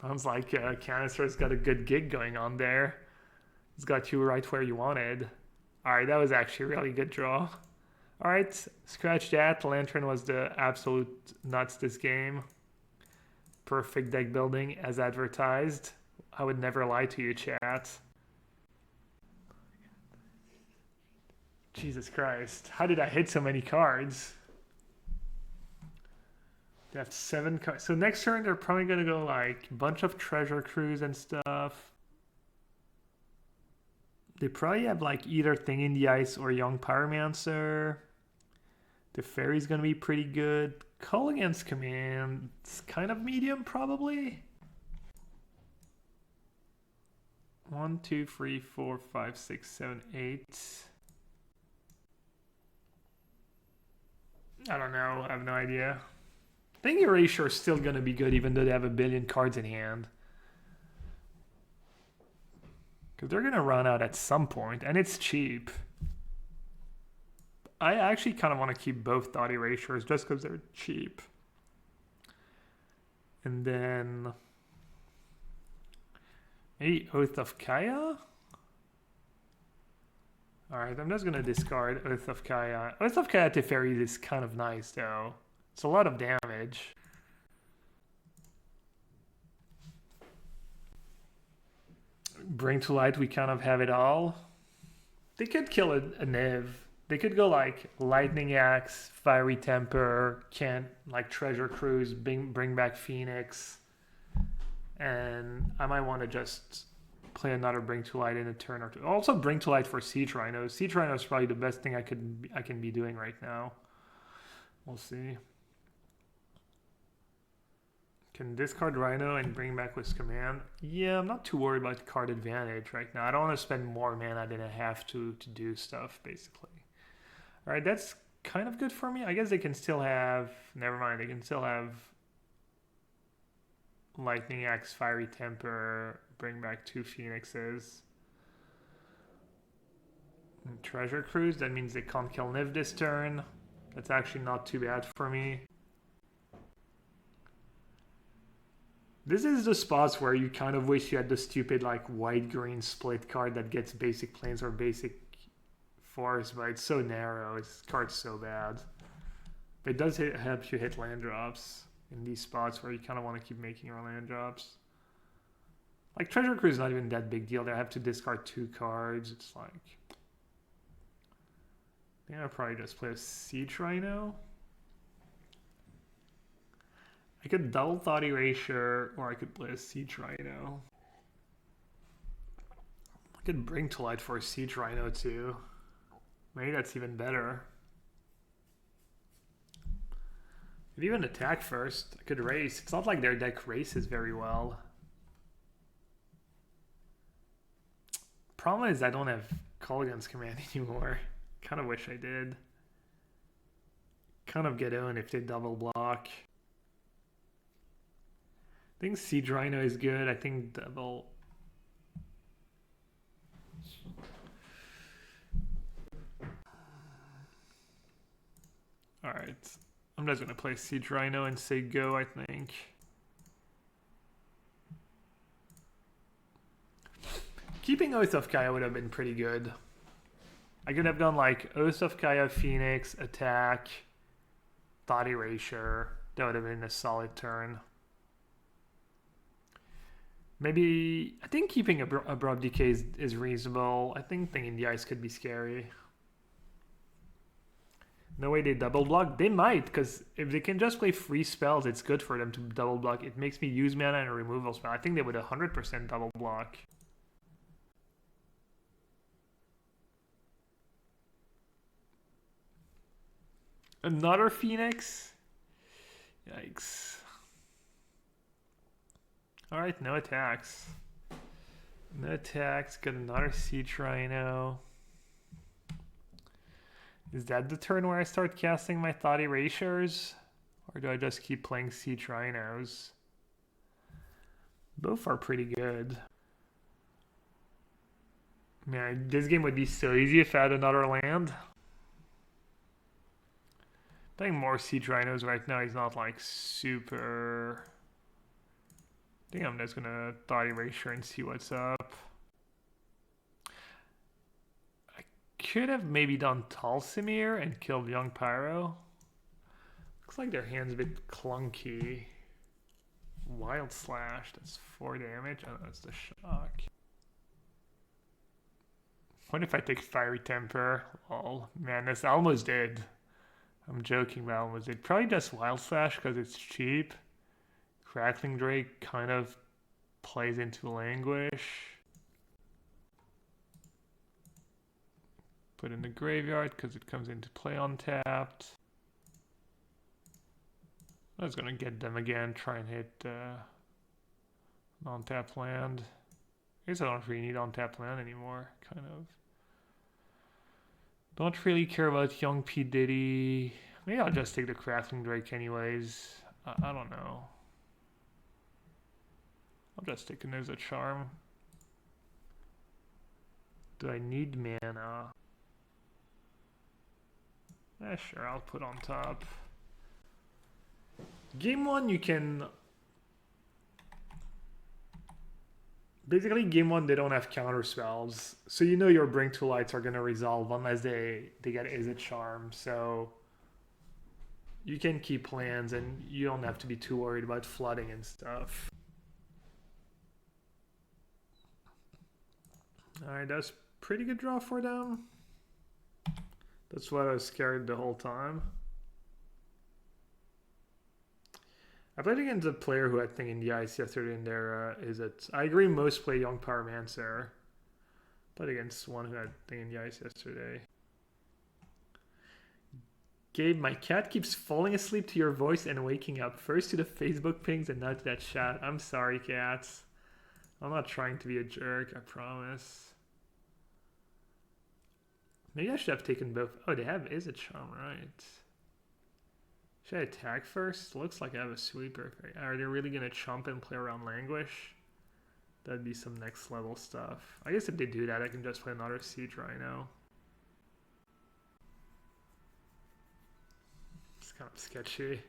Sounds like Canister's got a good gig going on there. He's got you right where you wanted. Alright, that was actually a really good draw. Alright, scratch that. Lantern was the absolute nuts this game. Perfect deck building as advertised. I would never lie to you, chat. Jesus Christ. How did I hit so many cards? They have 7 cards. So next turn they're probably going to go like a bunch of treasure cruise and stuff. They probably have like either Thing in the Ice or Young Pyromancer. The Fairy's going to be pretty good. Call against command. It's kind of medium probably. 1, 2, 3, 4, 5, 6, 7, 8. I don't know. I have no idea. I think Erasure is still going to be good even though they have a billion cards in hand. Because they're going to run out at some point, and it's cheap. I actually kind of want to keep both Thought Erasures just because they're cheap. And then maybe Oath of Kaya? Alright, I'm just going to discard Oath of Kaya. Oath of Kaya Teferi is kind of nice though. It's a lot of damage. Bring to Light, we kind of have it all. They could kill a Niv. They could go like Lightning Axe, Fiery Temper, like Treasure Cruise, bring back Phoenix. And I might want to just play another Bring to Light in a turn or two. Also Bring to Light for Siege Rhino. Siege Rhino is probably the best thing I can be doing right now. We'll see. Can discard Rhino and bring back with command. Yeah, I'm not too worried about card advantage right now. I don't want to spend more mana than I have to do stuff, basically. Alright, that's kind of good for me. I guess they can still have... Never mind, they can still have Lightning Axe, Fiery Temper, bring back 2 Phoenixes. And Treasure Cruise, that means they can't kill Niv this turn. That's actually not too bad for me. This is the spots where you kind of wish you had the stupid like white-green split card that gets basic planes or basic forest, but it's so narrow. This card's so bad. But it does help you hit land drops in these spots where you kind of want to keep making your land drops. Like Treasure Cruise is not even that big deal. I have to discard 2 cards. It's like... I think I'll probably just play a Siege Rhino. I could double Thought Erasure, or I could play a Siege Rhino. I could Bring to Light for a Siege Rhino too. Maybe that's even better. Could even attack first. I could race. It's not like their deck races very well. Problem is I don't have Call Against Command anymore. Kind of wish I did. Kind of get owned if they double block. I think Siege Rhino is good. I think double... Alright. I'm just going to play Siege Rhino and say go, I think. Keeping Oath of Kaya would have been pretty good. I could have done like Oath of Kaya, Phoenix, attack, Thought Erasure. That would have been a solid turn. Maybe, I think keeping Abrupt Decay is reasonable. I think Thing in the Ice could be scary. No way they double block. They might, because if they can just play free spells, it's good for them to double block. It makes me use mana and a removal spell. I think they would 100% double block. Another Phoenix? Yikes. Alright, no attacks. No attacks, got another Siege Rhino. Is that the turn where I start casting my Thought Erasures? Or do I just keep playing Siege Rhinos? Both are pretty good. Man, this game would be so easy if I had another land. Playing more Siege Rhinos right now is not like super... I think I'm just gonna Thought Erasure and see what's up. I could have maybe done Talsimir and killed Young Pyro. Looks like their hand's a bit clunky. Wild Slash, that's 4 damage. Oh, that's the shock. What if I take Fiery Temper? Oh, man, this almost did. I'm joking, but almost did. Probably just Wild Slash because it's cheap. Crackling Drake kind of plays into Languish. Put in the graveyard because it comes into play untapped. I was going to get them again, try and hit non-tapped land. I guess I don't really need untapped land anymore, kind of. Don't really care about Young P. Diddy. Maybe I'll just take the Crackling Drake anyways. I don't know. I'll just take a Charm. Do I need mana? Sure, I'll put on top. Game 1, you can... Basically, game 1, they don't have counter spells. So you know your Bring to Lights are going to resolve unless they get Izzet Charm. So you can keep lands and you don't have to be too worried about flooding and stuff. Alright, that's pretty good draw for them. That's why I was scared the whole time. I played against a player who had Thing in the Ice yesterday, and there is it. I agree most play Young Pyromancer. Played against one who had Thing in the Ice yesterday. Gabe, my cat keeps falling asleep to your voice and waking up. First to the Facebook pings and now to that chat. I'm sorry, cats. I'm not trying to be a jerk, I promise. Maybe I should have taken both. Oh, they have Izzet Charm, right? Should I attack first? Looks like I have a sweeper. Are they really going to chump and play around Languish? That'd be some next level stuff. I guess if they do that, I can just play another Siege Rhino. It's kind of sketchy.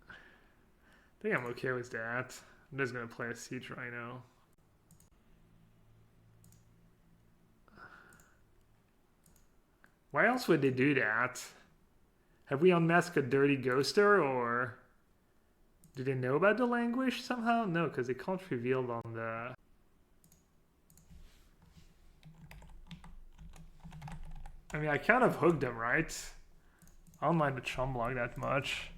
I think I'm okay with that. I'm just going to play a Siege Rhino. Why else would they do that? Have we unmasked a dirty ghoster, or do they know about the Languish somehow? No, because they can't reveal on the... I mean, I kind of hooked them, right? I don't mind the chum block that much.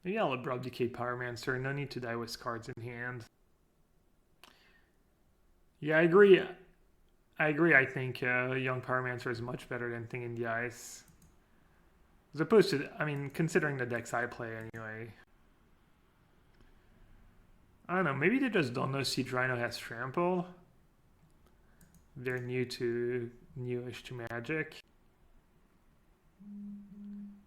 Maybe I'll Abrupt Decay Pyromancer. No need to die with cards in hand. Yeah, I agree. I think Young Pyromancer is much better than Thing in the Ice. As opposed to, I mean, considering the decks I play anyway. I don't know, maybe they just don't know Siege Rhino has Trample. They're newish to Magic.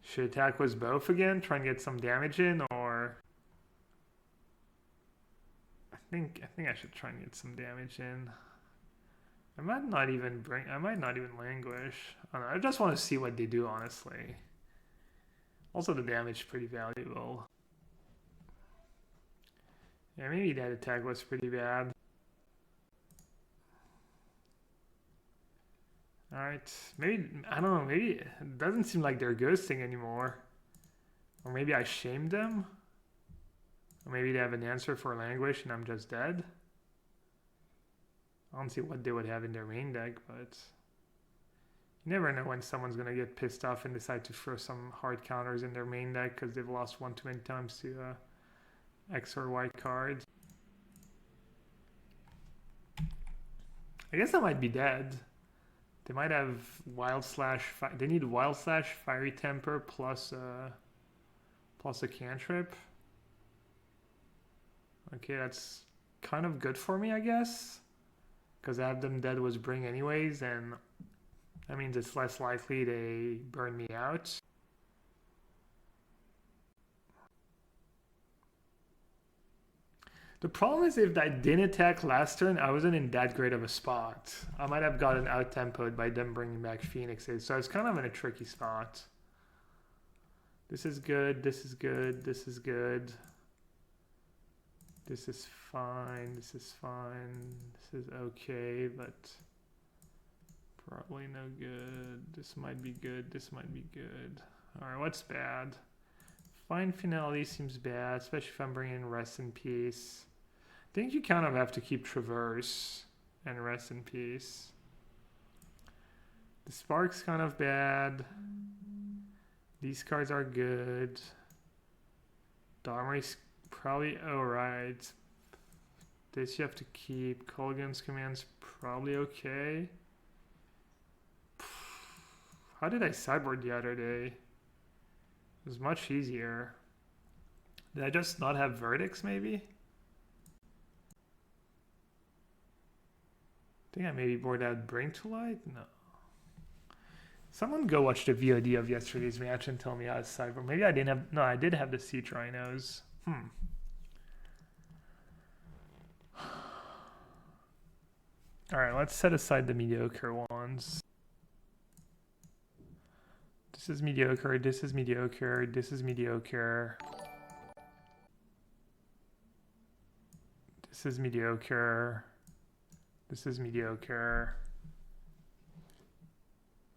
Should attack with both again, try and get some damage in, or... I think I should try and get some damage in. I might not even Languish. I don't know, I just want to see what they do, honestly. Also, the damage is pretty valuable. Yeah, maybe that attack was pretty bad. Alright, maybe, I don't know, maybe it doesn't seem like they're ghosting anymore. Or maybe I shamed them? Or maybe they have an answer for Languish and I'm just dead? I don't see what they would have in their main deck, but... You never know when someone's going to get pissed off and decide to throw some hard counters in their main deck because they've lost one too many times to X or Y cards. I guess I might be dead. They might have they need wild slash fiery temper plus a cantrip. Okay, that's kind of good for me, I guess, because I have them dead was bring anyways, and that means it's less likely they burn me out. The problem is if I didn't attack last turn, I wasn't in that great of a spot. I might have gotten out-tempoed by them bringing back Phoenixes, so I was kind of in a tricky spot. This is good, this is good, this is good. This is fine, this is fine, this is okay, but probably no good. This might be good, this might be good. Alright, what's bad? Fine finality seems bad, especially if I'm bringing in rest in peace. I think you kind of have to keep traverse and rest in peace. The spark's kind of bad. These cards are good. The armory's probably alright. This you have to keep. Colgan's command's probably okay. How did I sideboard the other day? It was much easier. Did I just not have verdicts, maybe? I think I maybe bored out Bring to Light? No. Someone go watch the VOD of yesterday's match and tell me how to sideboard. Maybe I didn't have... No, I did have the Sea Rhinos. Alright, let's set aside the mediocre ones. This is mediocre, this is mediocre, this is mediocre. This is mediocre. This is mediocre.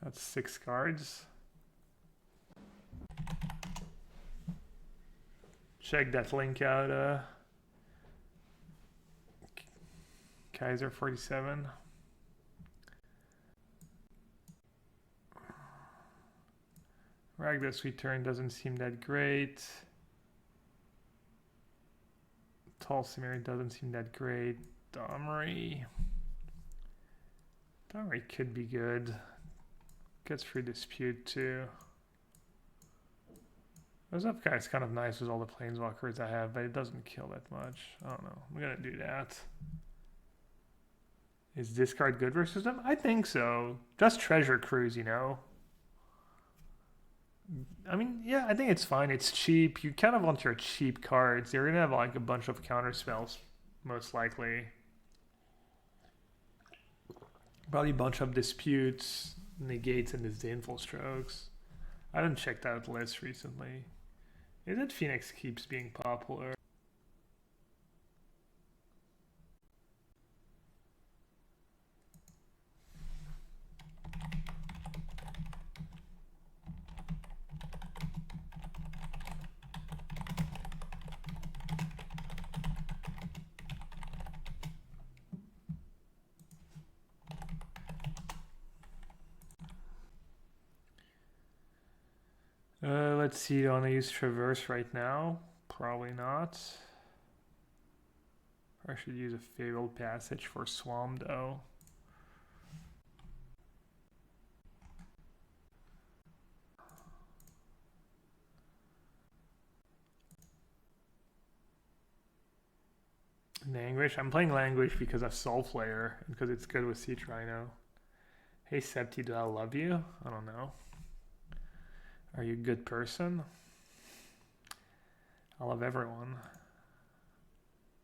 That's 6 cards. Check that link out. Kaiser 47. Ragdos Return doesn't seem that great. Tulsimir doesn't seem that great. Domri could be good. Gets free dispute too. Those up guy's kind of nice with all the planeswalkers I have, but it doesn't kill that much. I don't know. I'm gonna do that. Is this card good versus them? I think so. Just Treasure Cruise, you know. I mean, yeah, I think it's fine. It's cheap. You kind of want your cheap cards. You're gonna have like a bunch of counter spells, most likely. Probably a bunch of disputes, negates, and disdainful strokes. I haven't checked out lists recently. Is it Phoenix keeps being popular? Let's see, do I want to use Traverse right now? Probably not. I should use a Fabled Passage for Swamp though. Languish? I'm playing Languish because of Soul Flare and because it's good with Siege Rhino. Hey Septi, do I love you? I don't know. Are you a good person? I love everyone.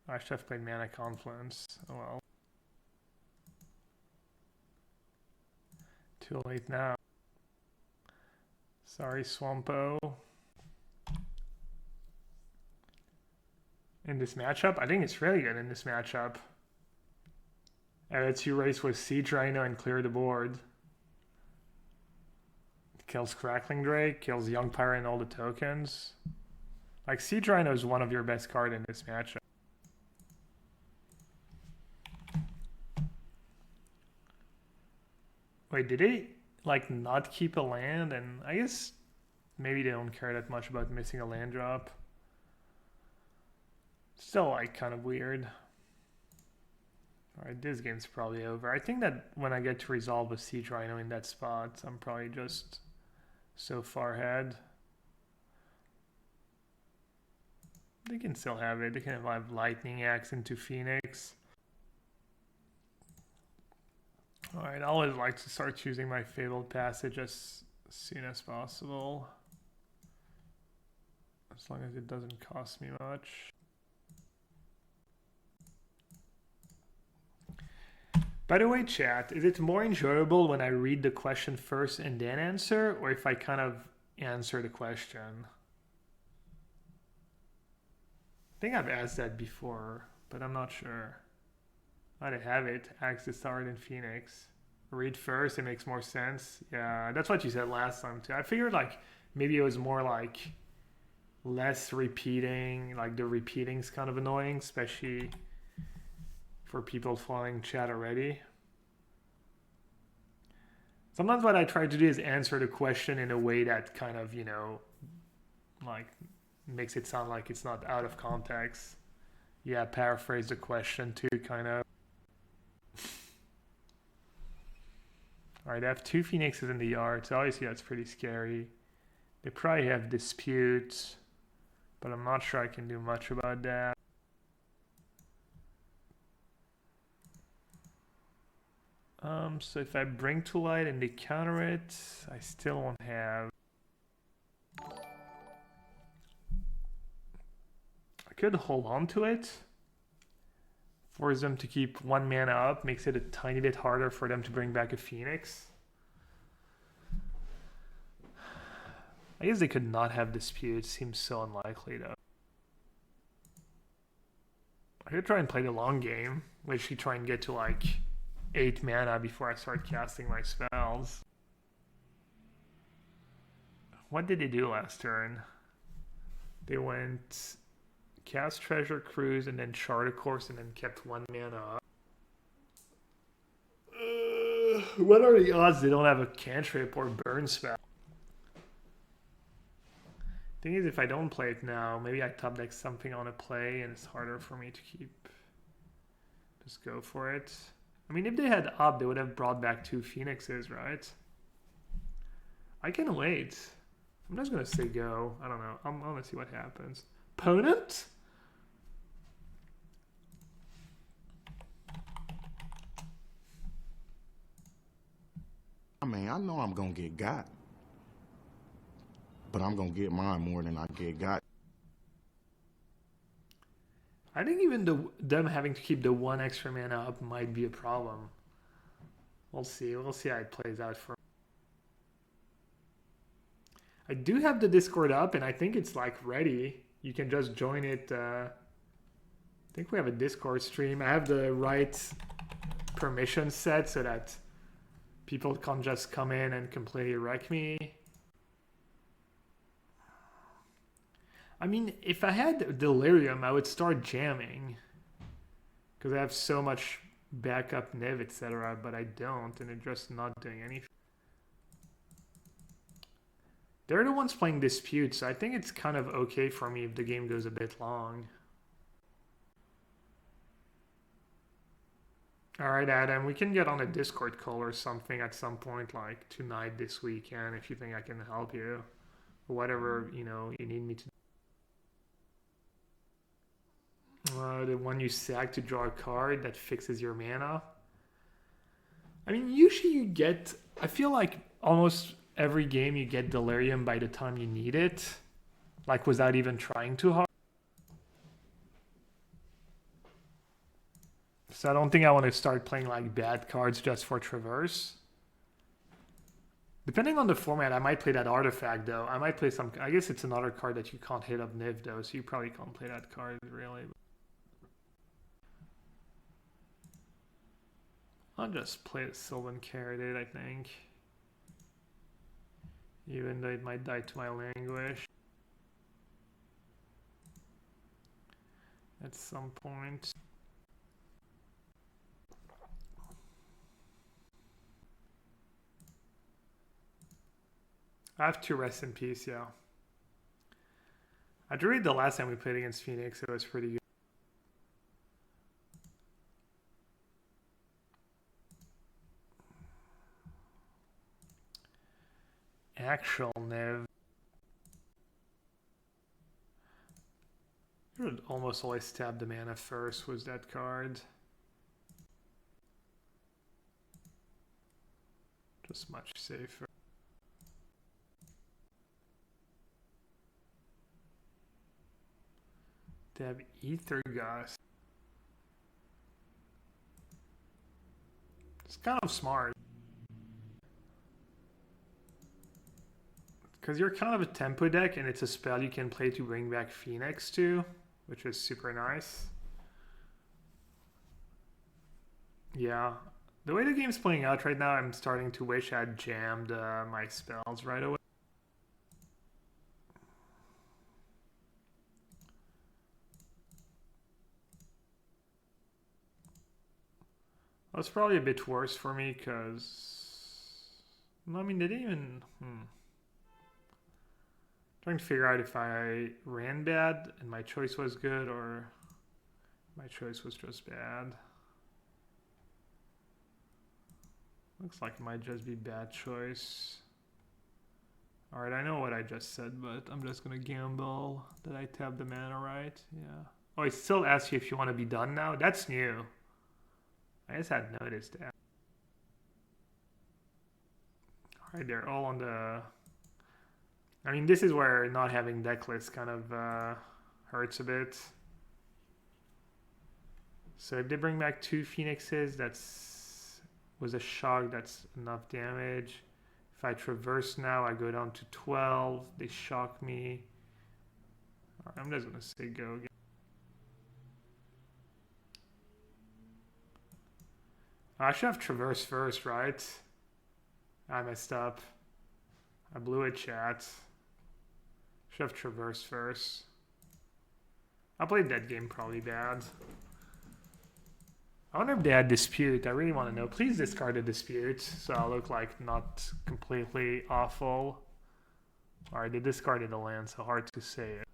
I should have played Mana Confluence. Oh well. Too late now. Sorry, Swampo. In this matchup? I think it's really good in this matchup. Lets you race with Siege Rhino and clear the board. Kills Crackling Drake, kills Young Pyre and all the tokens. Like, Siege Rhino is one of your best cards in this matchup. Wait, did they, like, not keep a land? And I guess maybe they don't care that much about missing a land drop. Still, like, kind of weird. Alright, this game's probably over. I think that when I get to resolve a Siege Rhino in that spot, I'm probably just so far ahead. They can still have it. They can have Lightning Axe into Phoenix. Alright, I always like to start choosing my Fabled Passage as soon as possible. As long as it doesn't cost me much. By the way, chat, is it more enjoyable when I read the question first and then answer, or if I kind of answer the question? I think I've asked that before, but I'm not sure. I have it. Axe the Star in Phoenix. Read first, it makes more sense. Yeah, that's what you said last time too. I figured like maybe it was more like less repeating, like the repeating's kind of annoying, especially for people following chat already. Sometimes what I try to do is answer the question in a way that kind of, you know, like makes it sound like it's not out of context. Yeah, paraphrase the question too, kind of. Alright, I have 2 Phoenixes in the yard, so obviously that's pretty scary. They probably have disputes, but I'm not sure I can do much about that. So if I bring to light and they counter it, I still won't have. I could hold on to it. Force them to keep 1 mana up, makes it a tiny bit harder for them to bring back a Phoenix. I guess they could not have disputes, seems so unlikely though. I could try and play the long game, literally try and get to like 8 mana before I start casting my spells. What did they do last turn? They went cast Treasure Cruise and then Chart a Course and then kept 1 mana up. What are the odds they don't have a cantrip or burn spell? Thing is, if I don't play it now, maybe I top deck something on a play and it's harder for me to keep. Just go for it. I mean, if they had up, they would have brought back 2 Phoenixes, right? I can wait. I'm just gonna say go. I don't know. I'm gonna see what happens. Opponent? I mean, I know I'm gonna get got, but I'm gonna get mine more than I get got. I think even them having to keep the 1 extra mana up might be a problem. We'll see. We'll see how it plays out for. I do have the Discord up, and I think it's like ready. You can just join it. I think we have a Discord stream. I have the right permissions set so that people can't just come in and completely wreck me. I mean, if I had Delirium, I would start jamming. Because I have so much backup Niv, etc. But I don't, and it's just not doing anything. They're the ones playing Dispute, so I think it's kind of okay for me if the game goes a bit long. Alright, Adam, we can get on a Discord call or something at some point, like tonight, this weekend, if you think I can help you. Or whatever, you know, you need me to. The one you sack to draw a card that fixes your mana. I mean, usually you get. I feel like almost every game you get Delirium by the time you need it, like without even trying too hard. So I don't think I want to start playing like bad cards just for Traverse. Depending on the format, I might play that Artifact though. I might play some. I guess it's another card that you can't hit up Niv though, so you probably can't play that card really. I'll just play the Sylvan Carrot, I think. Even though it might die to my Languish. At some point. I have 2 Rest in Peace, yeah. I drew it the last time we played against Phoenix, it was pretty good. actual Niv. I would almost always tap the mana first with that card. Just much safer. They have Ether Gust. It's kind of smart. Because you're kind of a tempo deck and it's a spell you can play to bring back Phoenix to, which is super nice. Yeah. The way the game's playing out right now, I'm starting to wish I had jammed my spells right away. That's probably a bit worse for me because... I mean, they didn't even... Trying to figure out if I ran bad and my choice was good or my choice was just bad. Looks like it might just be bad choice. Alright, I know what I just said, but I'm just gonna gamble that I tapped the mana right. Yeah. Oh, it still asks you if you want to be done now? That's new. I just hadn't noticed that. Alright, they're all on the... I mean, this is where not having deck lists kind of hurts a bit. So if they bring back 2 Phoenixes, was a shock, that's enough damage. If I traverse now, I go down to 12. They shock me. Right, I'm just going to say go again. I should have traversed first, right? I messed up. I blew it, chat. Should have traversed first. I played that game probably bad. I wonder if they had dispute. I really want to know. Please discard a dispute so I'll look like not completely awful. Alright, they discarded a land, so hard to say it.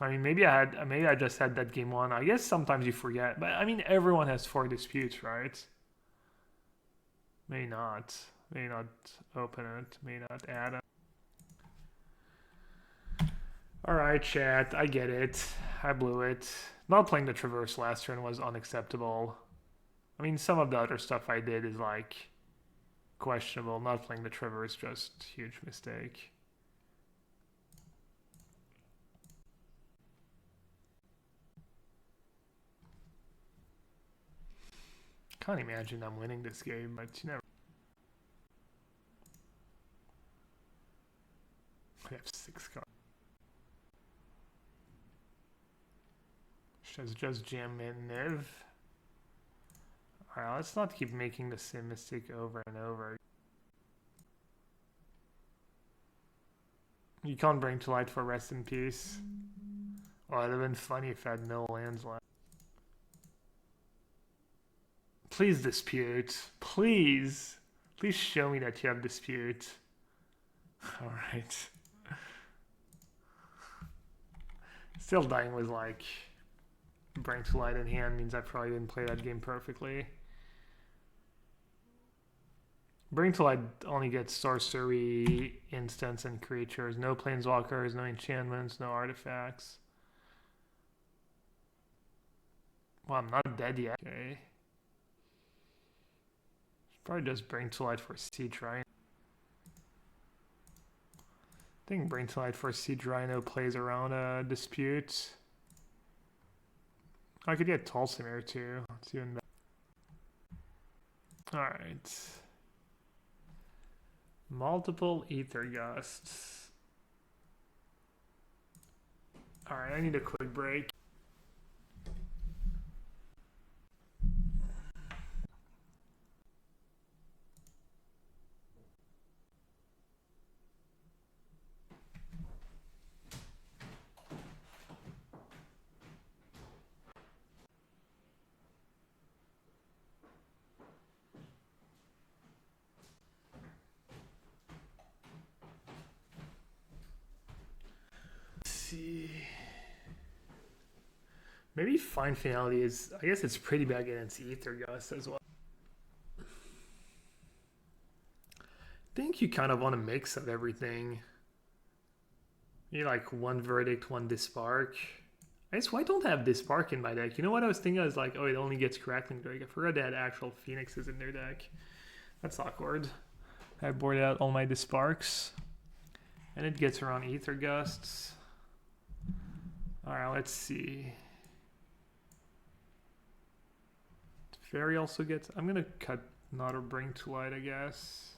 I mean, maybe I just had that game won. I guess sometimes you forget, but I mean, everyone has 4 disputes, right? May not open it, may not add it. Alright, chat, I get it. I blew it. Not playing the Traverse last turn was unacceptable. I mean, some of the other stuff I did is like questionable. Not playing the Traverse, just huge mistake. Can't imagine I'm winning this game, but you never. We have 6 cards. Just jam in Niv. Alright, let's not keep making the same mistake over and over. You can't bring to light for rest in peace. Oh, it'd have been funny if I had no lands left. Please dispute. Please. Please show me that you have dispute. Alright. Still dying with like bring to light in hand means I probably didn't play that game perfectly. Bring to light only gets sorcery, instants, and creatures. No planeswalkers, no enchantments, no artifacts. Well, I'm not dead yet. Okay. Probably just bring to light for Siege Rhino. I think bring to light for Siege Rhino plays around a dispute. I could get Tulsimir too. It's even better. Alright. Multiple Ether Gusts. Alright, I need a quick break. Maybe Fine Finality is, I guess it's pretty bad against Ether Gust as well. think you kind of want a mix of everything. You like one Verdict, one Dispark. I guess why don't I have Dispark in my deck? You know what I was thinking? I was like, oh, it only gets Crackling Drake. I forgot they had actual Phoenixes in their deck. That's awkward. I boarded out all my Disparks. And it gets around Ether Gusts. Alright, let's see. Fairy also gets... I'm gonna cut not or bring to light, I guess.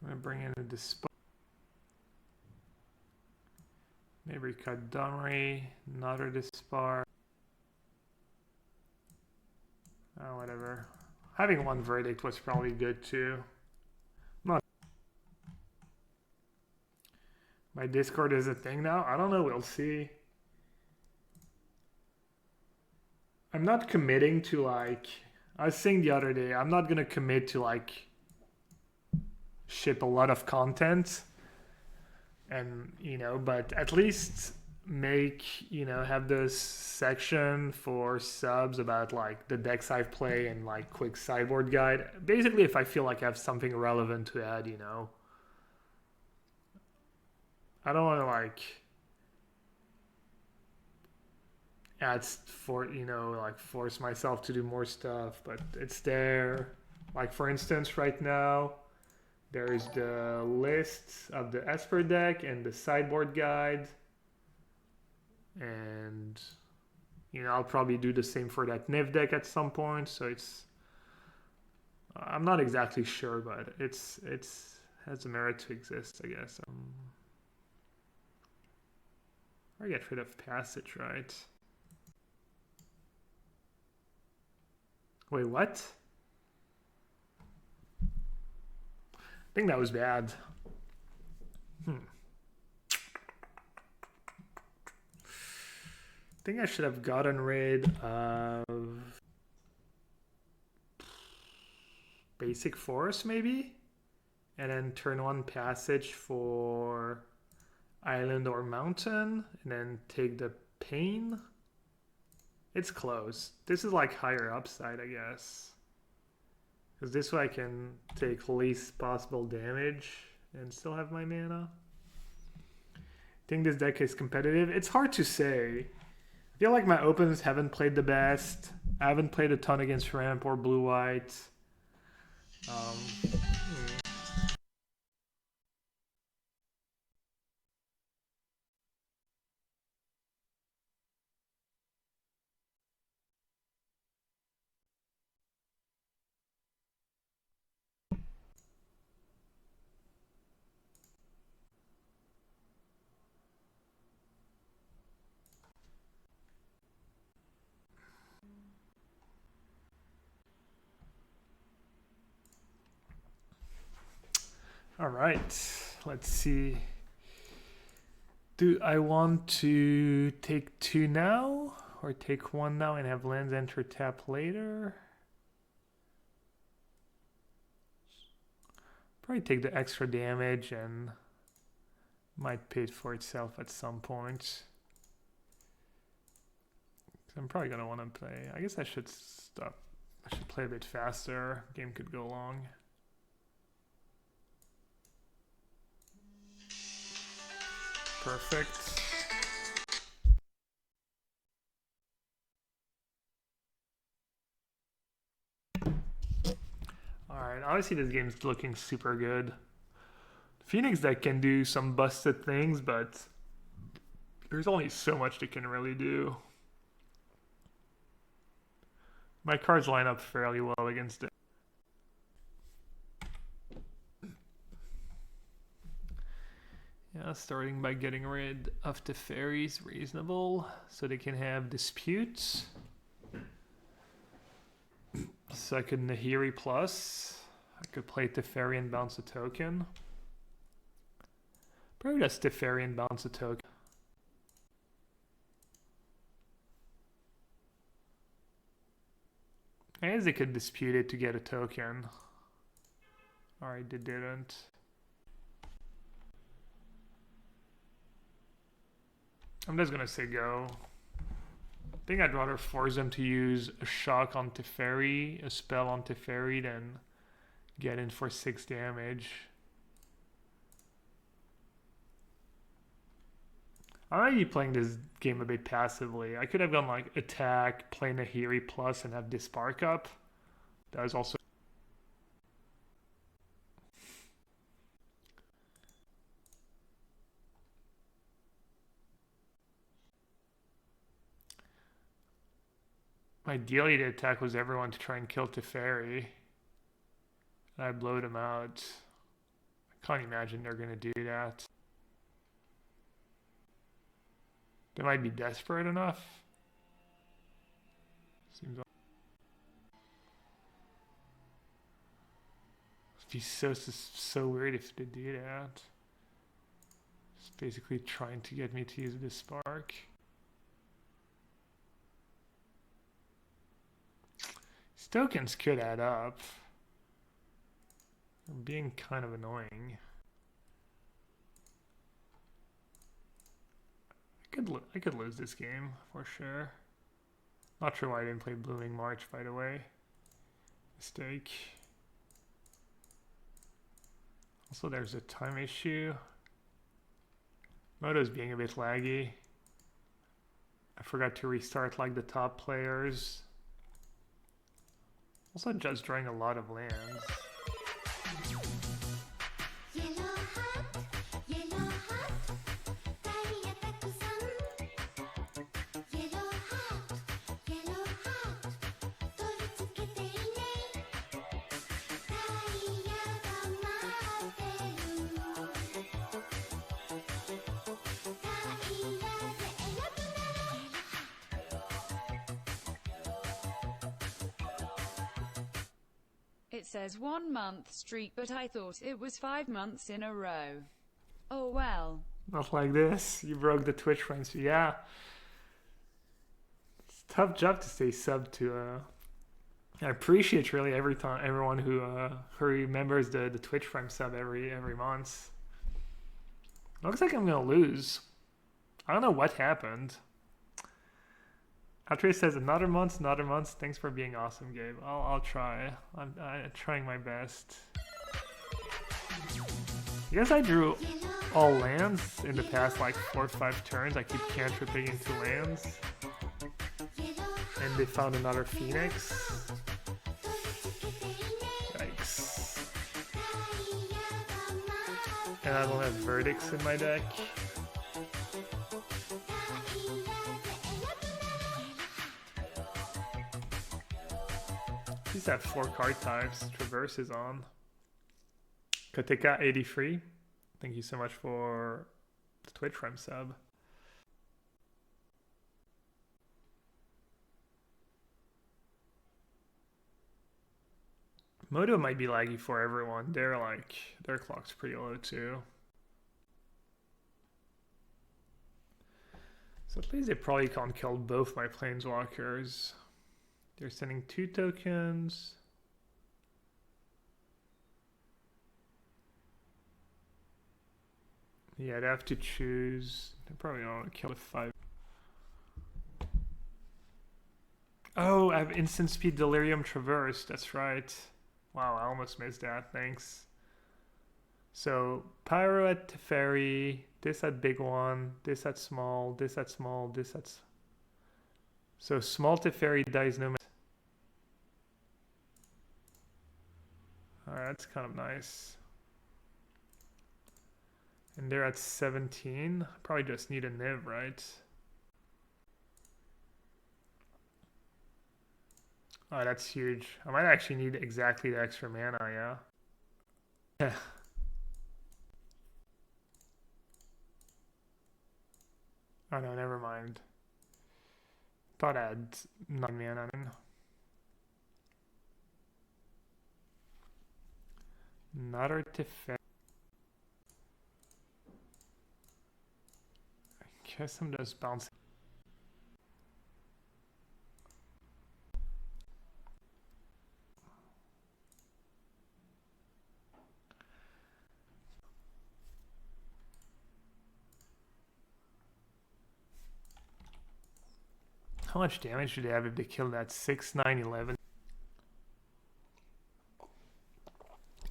I'm gonna bring in a Dispark. Maybe cut Dunray, another Dispark. Oh, whatever. Having one Verdict was probably good too. Not. My Discord is a thing now? I don't know, we'll see. I'm not committing to like... I was saying the other day, I'm not gonna commit to like... ship a lot of content. And, you know, but at least make, you know, have this section for subs about like the decks I play and like quick sideboard guide. Basically, if I feel like I have something relevant to add, you know. I don't want to like add for, you know, like force myself to do more stuff, but it's there. Like for instance, right now, there's the list of the Esper deck and the sideboard guide. And, you know, I'll probably do the same for that Niv deck at some point. So it's, I'm not exactly sure, but it's has a merit to exist, I guess. I get rid of Passage, right? Wait, what? I think that was bad. I think I should have gotten rid of Basic Forest maybe, and then turn one Passage for Island or Mountain, and then take the Pain. It's close. This is like higher upside, I guess. Because this way I can take least possible damage and still have my mana. I think this deck is competitive. It's hard to say. I feel like my opens haven't played the best. I haven't played a ton against Ramp or Blue-White. All right, let's see. Do I want to take 2 now or take 1 now and have lands enter tap later? Probably take the extra damage and might pay for itself at some point. I'm probably gonna want to play. I guess I should stop. I should play a bit faster. Game could go long. Perfect. Alright, obviously this game's looking super good. Phoenix deck can do some busted things, but there's only so much it can really do. My cards line up fairly well against it. Yeah, starting by getting rid of the fairies, reasonable, so they can have disputes. Second Nahiri plus. I could play Teferi and bounce a token. Probably just Teferi and bounce a token. I guess they could dispute it to get a token. Alright, they didn't. I'm just gonna say go. I think I'd rather force them to use a shock on Teferi, a spell on Teferi, than Get in for 6 damage. I might be playing this game a bit passively. I could have gone like attack, play Nahiri plus, and have this spark up. That was also. Ideally, the attack was everyone to try and kill Teferi. And I blowed him out. I can't imagine they're going to do that. They might be desperate enough. Seems like it'd be so weird if they do that. It's basically trying to get me to use this spark. These tokens could add up. They're being kind of annoying. I could lose this game for sure. Not sure why I didn't play Blooming March, by the way. Mistake. Also, there's a time issue. Moto's being a bit laggy. I forgot to restart like the top players. Also, just drawing a lot of lands. It says 1 month streak, but I thought it was 5 months in a row. Oh well. Not like this. You broke the Twitch frames. Yeah. It's a tough job to stay sub to. I appreciate really everyone who remembers the Twitch frame sub every month. Looks like I'm gonna lose. I don't know what happened. Atre says another month. Thanks for being awesome, Gabe. I'll try. I'm trying my best. I guess I drew all lands in the past like 4 or 5 turns. I keep cantripping into lands. And they found another Phoenix. Yikes. And I don't have verdicts in my deck. These have 4 card types. Traverse is on. Katika 83. Thank you so much for the Twitch frame sub. Moto might be laggy for everyone. Their clock's pretty low too. So at least they probably can't kill both my planeswalkers. They're sending 2 tokens. Yeah, they have to choose. They probably don't want to kill a 5. Oh, I have instant speed Delirium Traverse. That's right. Wow, I almost missed that. Thanks. So, Pyro at Teferi, this at big one, this at small, this at small, this at... So, small Teferi dies no matter. Alright, that's kind of nice. And they're at 17. Probably just need a Niv, right? Oh, that's huge. I might actually need exactly the extra mana, yeah? Yeah. Oh no, never mind. Thought I had 9 mana in. Not artifact. I guess I'm just bouncing. How much damage do they have if they kill that 6, 9, 11?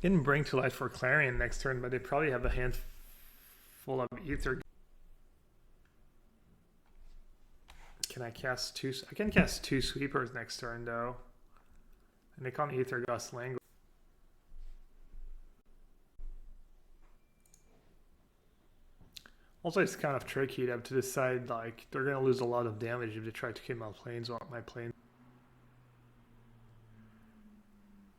Didn't bring to light for Clarion next turn, but they probably have a hand full of Ether. Can I cast two? I can cast two sweepers next turn though. And they can't Ether Gust Language. Also, it's kind of tricky to have to decide, like, they're going to lose a lot of damage if they try to kill my planes or my plane.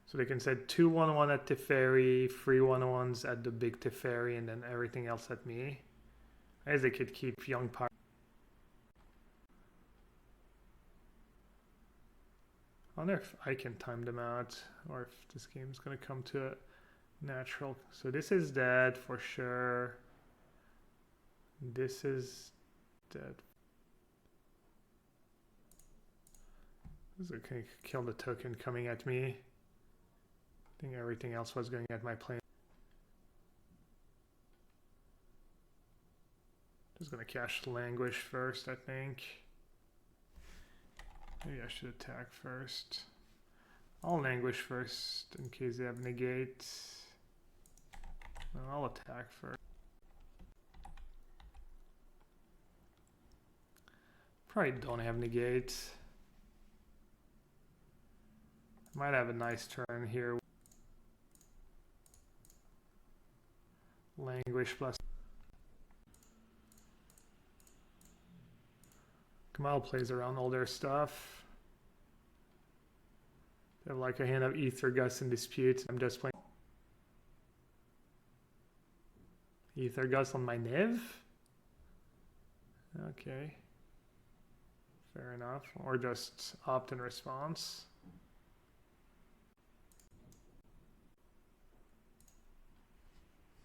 So they can set 2 1/1 at Teferi, 3 1/1s at the big Teferi, and then everything else at me. I guess they could keep Young Pirate. I wonder if I can time them out, or if this game's going to come to a natural. So this is dead for sure. This is dead. This is okay. Kill the token coming at me. I think everything else was going at my plane. Just gonna cash Languish first, I think. Maybe I should attack first. I'll Languish first in case they have negate. No, I'll attack first. Probably don't have negate. Might have a nice turn here. Languish plus. Kamal plays around all their stuff. They have like a hand of Ether Gust and Dispute. I'm just playing Ether Gust on my Niv. Okay. Fair enough. Or just opt in response.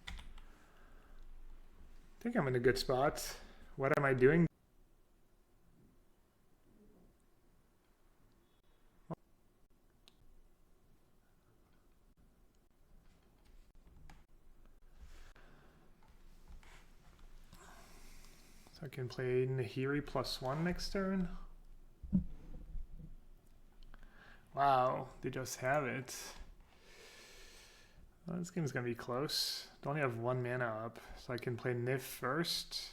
I think I'm in a good spot. What am I doing? So I can play Nahiri +1 next turn. Wow, they just have it. Well, this game's gonna be close. They only have 1 mana up, so I can play Nif first.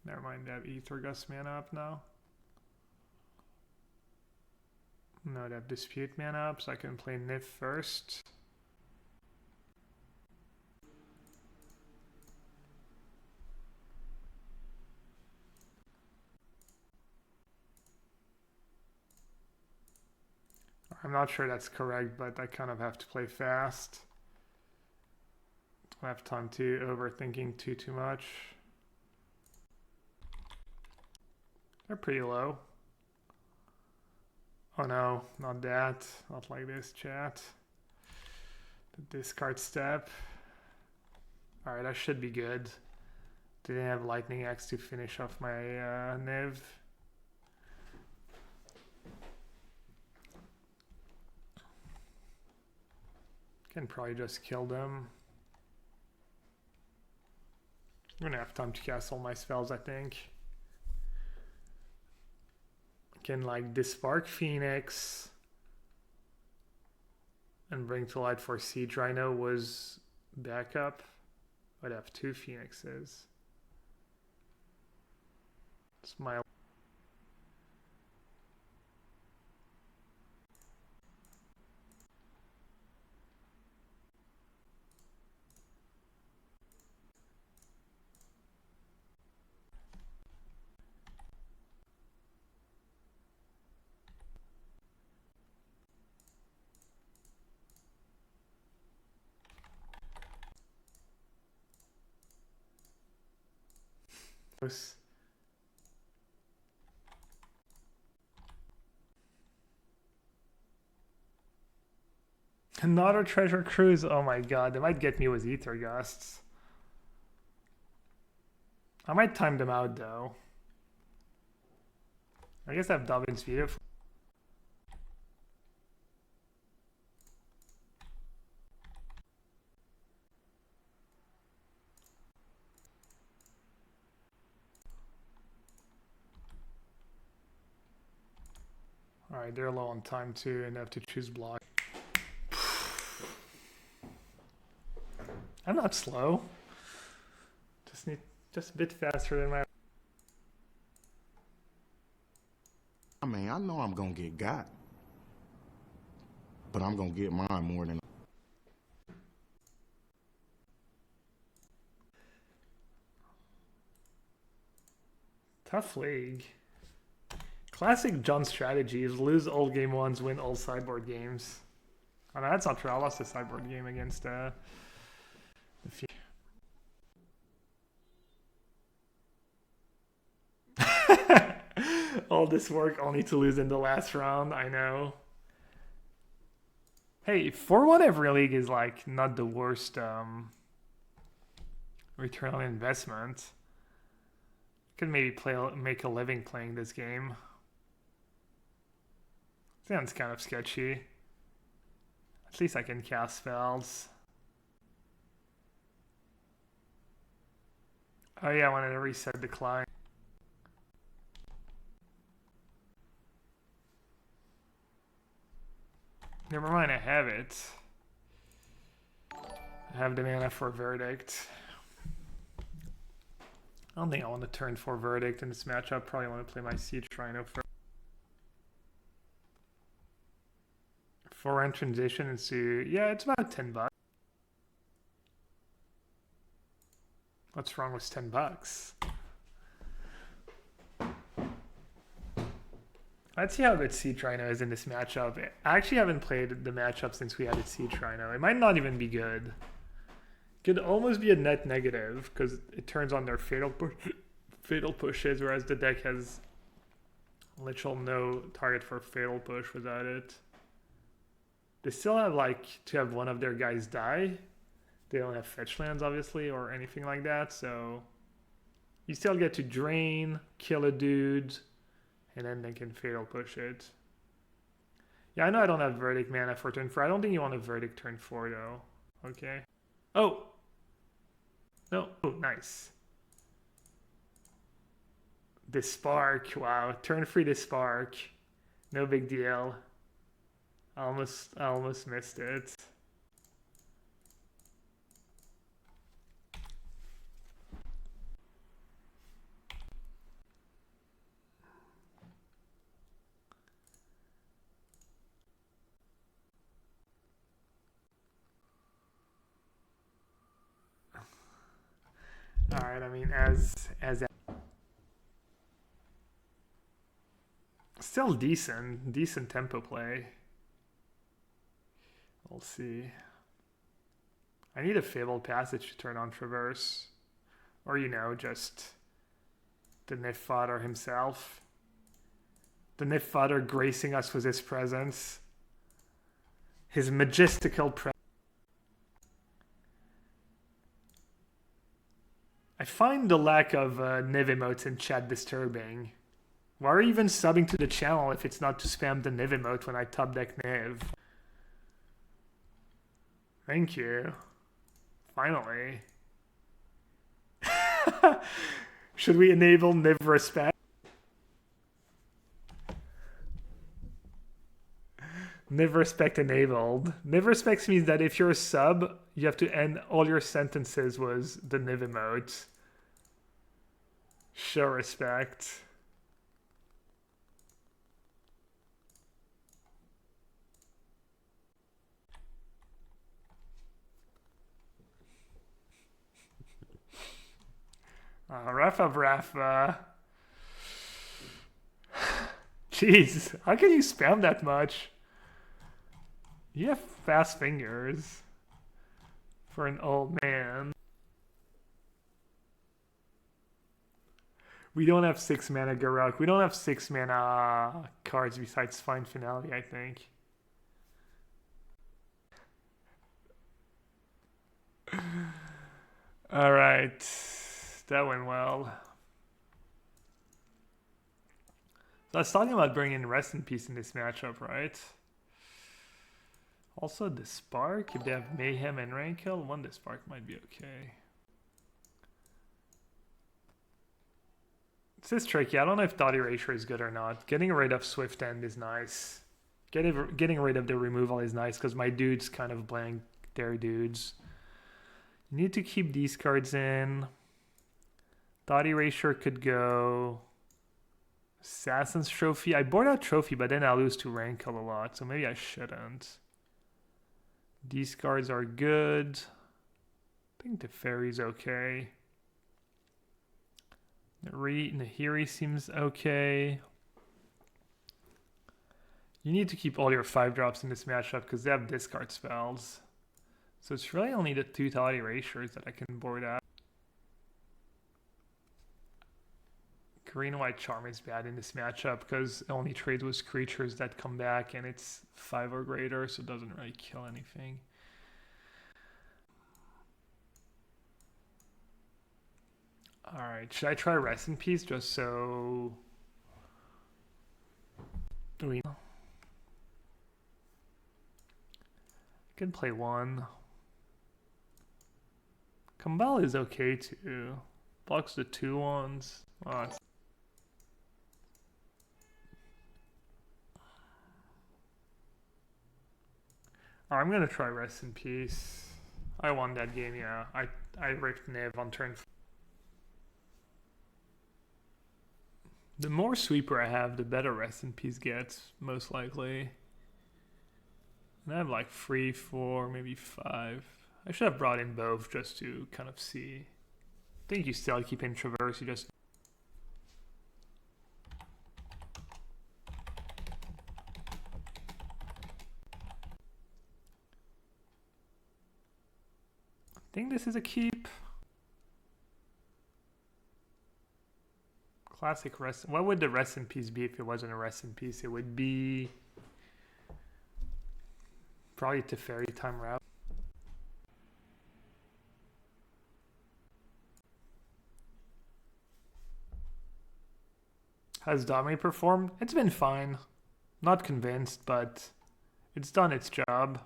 Never mind, they have Ether Gust mana up now. No, they have Dispute mana up, so I can play Nif first. I'm not sure that's correct, but I kind of have to play fast. Don't have time to overthinking too much. They're pretty low. Oh no, not that. Not like this, chat. The discard step. Alright, that should be good. Didn't have Lightning Axe to finish off my Niv. Can probably just kill them. I'm gonna have time to cast all my spells, I think. Can like Dispark Phoenix and Bring to Light for Siege Rhino was backup. I'd have 2 Phoenixes. It's my Another Treasure Cruise. Oh my god, they might get me with Ether Gusts. I might time them out though. I guess I have Dobbin's Beautiful. Alright, they're low on time too and have to choose block. I'm not slow. Just a bit faster than my. I mean, I know I'm gonna get got, but I'm gonna get mine more than. Tough league. Classic John strategy is lose all game ones, win all sideboard games. Oh no, that's not true. I lost a sideboard game against the all this work only to lose in the last round. I know. Hey, 4-1 every league is like not the worst return on investment. Could maybe make a living playing this game. Sounds kind of sketchy. At least I can cast spells. Oh yeah, I wanted to reset the client. Never mind, I have it. I have the mana for Verdict. I don't think I want to turn for Verdict in this matchup. Probably want to play my Siege Rhino first. Forehand transition and see. Yeah, it's about $10. What's wrong with $10? Let's see how good Siege Rhino is in this matchup. I actually haven't played the matchup since we added Siege Rhino. It might not even be good. Could almost be a net negative because it turns on their fatal pushes, whereas the deck has literal no target for fatal push without it. They still have like to have one of their guys die. They don't have fetch lands obviously or anything like that, so you still get to drain, kill a dude, and then they can fatal push it. Yeah, I know I don't have Verdict mana for turn 4. I don't think you want a Verdict turn 4 though. Okay. Oh! No. Oh, nice. The Spark. Wow. Turn 3 the Spark. No big deal. I almost missed it. All right, I mean, as still decent tempo play. We'll see. I need a Fabled Passage to turn on Traverse, or just the Nif Fodder himself. The Nif Fodder gracing us with his presence, his majestical presence. I find the lack of Niv emotes in chat disturbing. Why are you even subbing to the channel if it's not to spam the Niv emote when I top deck Niv? Thank you. Finally. Should we enable Niv respect? Niv respect enabled. Niv respect means that if you're a sub, you have to end all your sentences with the Niv emote. Show respect. Rafa. Jeez, how can you spam that much? You have fast fingers for an old man. We don't have 6 mana Garruk. We don't have 6 mana cards besides Fine Finale, I think. Alright. That went well. So I was talking about bringing Rest in Peace in this matchup, right? Also, the Spark, if they have Mayhem and Rankle, the Spark might be okay. This is tricky. I don't know if Dot Erasure is good or not. Getting rid of Swift End is nice. Getting rid of the removal is nice because my dudes kind of blank their dudes. You need to keep these cards in. Thought Erasure could go. Assassin's Trophy. I board out Trophy, but then I lose to Rankle a lot, so maybe I shouldn't. These cards are good. I think the Fairy's okay. Nahiri seems okay. You need to keep all your 5-drops in this matchup because they have discard spells. So it's really only the 2 Thought Erasures that I can board out. Green-White Charm is bad in this matchup because it only trades with creatures that come back and it's 5 or greater, so it doesn't really kill anything. Alright, should I try Rest in Peace just so we can play one. Kumbal is okay too. Blocks the 2/1s. Oh, I'm gonna try Rest in Peace. I won that game, yeah. I ripped Niv on turn 4. The more sweeper I have, the better Rest in Peace gets, most likely. And I have like 3, 4, maybe 5. I should have brought in both just to kind of see. I think you still keep in Traverse, you just... I think this is a keep. Classic Rest... What would the Rest in Peace be if it wasn't a Rest in Peace? It would be... probably Teferi Time route. Has Dominate performed? It's been fine. Not convinced, but it's done its job.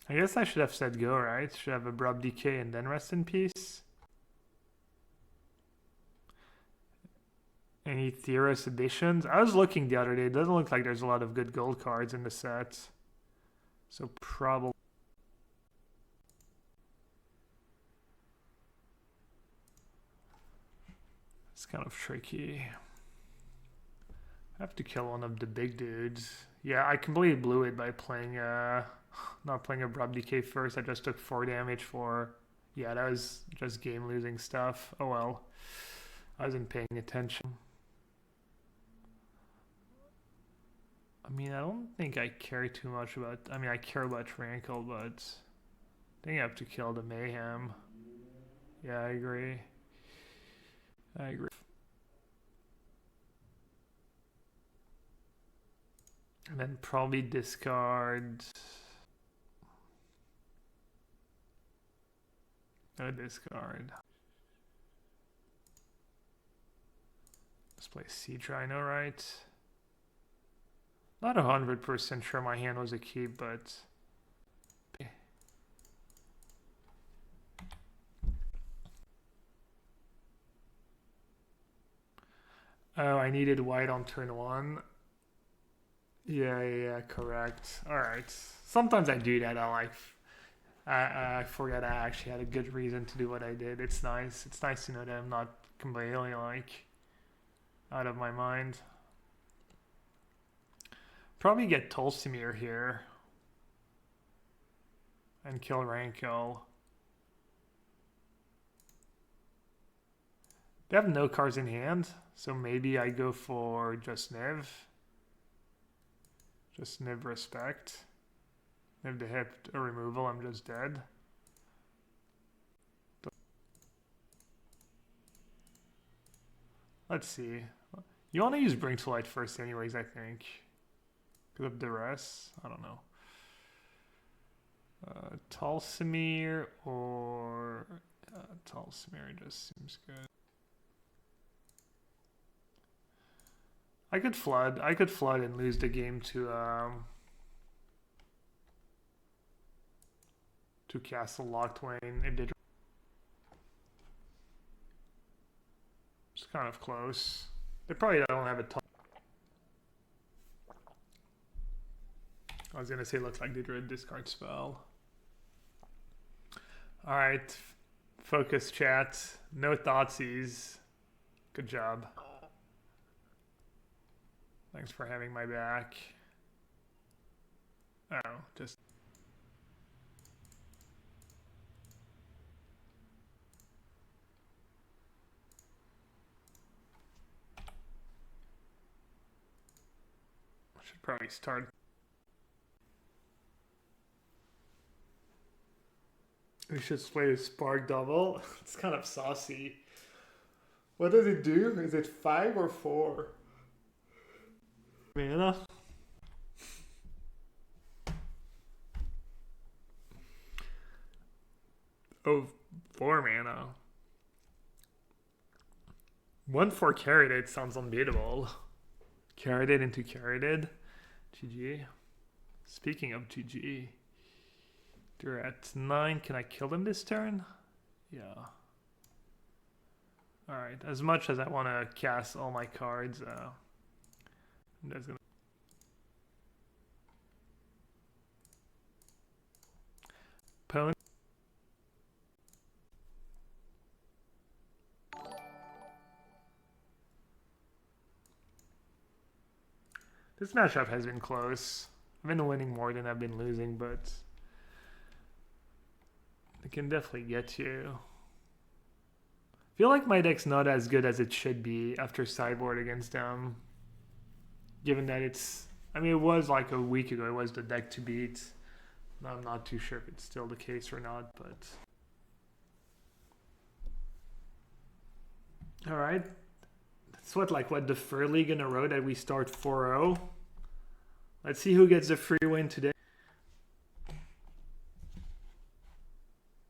I guess I should have said go, right? Should have Abrupt Decay and then Rest in Peace. Any Theros additions? I was looking the other day. It doesn't look like there's a lot of good gold cards in the set. So probably... It's kind of tricky. I have to kill one of the big dudes. Yeah, I completely blew it by playing... not playing Abrupt Decay first. I just took 4 damage for... Yeah, that was just game-losing stuff. Oh well. I wasn't paying attention. I mean, I don't think I care too much about... I mean, I care about Rankle, but... I think I have to kill the Mayhem. Yeah, I agree. I agree. And then probably discard... No discard. Let's play Siege Rhino, right? Not 100% sure my hand was a keep, but... Oh, I needed white on turn 1. Yeah, correct. Alright. Sometimes I do that. I forget I actually had a good reason to do what I did. It's nice. It's nice to know that I'm not completely, out of my mind. Probably get Tolsimir here. And kill Rankle. They have no cards in hand, so maybe I go for just Niv. Just Niv Respect. If they hit a removal, I'm just dead. Let's see. You want to use Bring to Light first anyways, I think. Because of duress? I don't know. Tolsimir or... Tolsimir just seems good. I could flood and lose the game to to Castle Lochtwain if they. It's kind of close. They probably don't have a ton. I was gonna say looks like they drew a discard spell. Alright. Focus chat. No thoughtseies. Good job. Thanks for having my back. Oh, just. Should probably start. We should play a Spark Double. It's kind of saucy. What does it do? Is it 5 or 4? Mana? Oh, 4 mana. 1/4 Carroted sounds unbeatable. Carroted into Carroted. GG. Speaking of GG. They're at 9. Can I kill them this turn? Yeah. Alright. As much as I want to cast all my cards, that's gonna. Opponent. This matchup has been close. I've been winning more than I've been losing, but it can definitely get you. I feel like my deck's not as good as it should be after sideboard against them. Given that it's, I mean, it was like a week ago, it was the deck to beat. I'm not too sure if it's still the case or not, but. Alright. That's what the third league in a row that we start 4-0. Let's see who gets the free win today.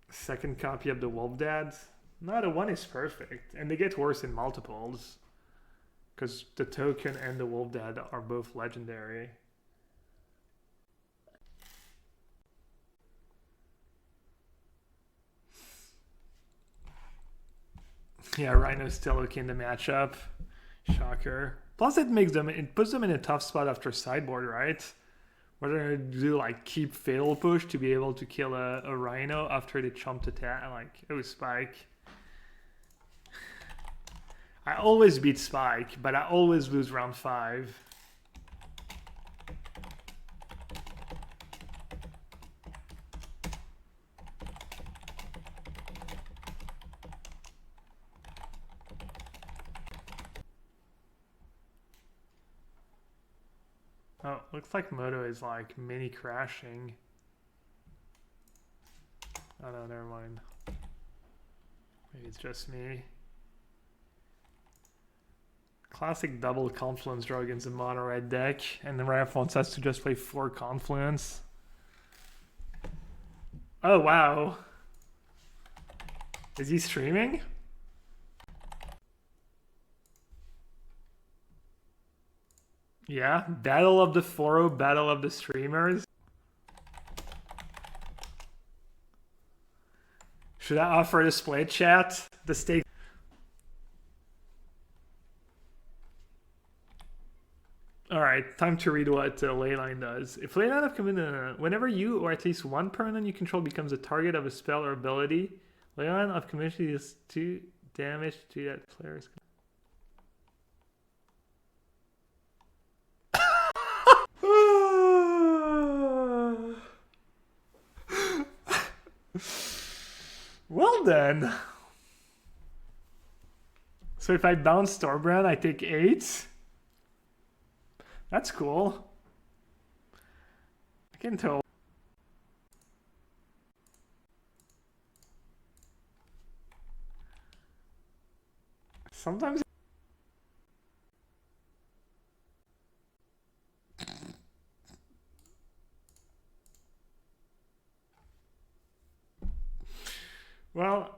Second copy of the Wolf Dad. No, the one is perfect. And they get worse in multiples. Because the token and the Wolf Dad are both legendary. Yeah, Rhinos still okay in the matchup. Shocker. Plus it puts them in a tough spot after sideboard, right? We're gonna do like keep fatal push to be able to kill a Rhino after they chumped attack. Like, it was Spike. I always beat Spike, but I always lose round 5. Oh, looks like Moto is like mini crashing. Oh no, never mind. Maybe it's just me. Classic double Confluence draw against a mono red deck, and the Raph wants us to just play 4 Confluence. Oh wow. Is he streaming? Yeah, Battle of the Foro, Battle of the Streamers. Should I offer a display chat? The stake. Alright, time to read what Leyline does. If Leyline of Commitment, whenever you or at least one permanent you control becomes a target of a spell or ability, Leyline of Commitment is 2 damage to that player's. Well then. So if I bounce Stormbrand, I take 8. That's cool. I can tell. Sometimes. Well.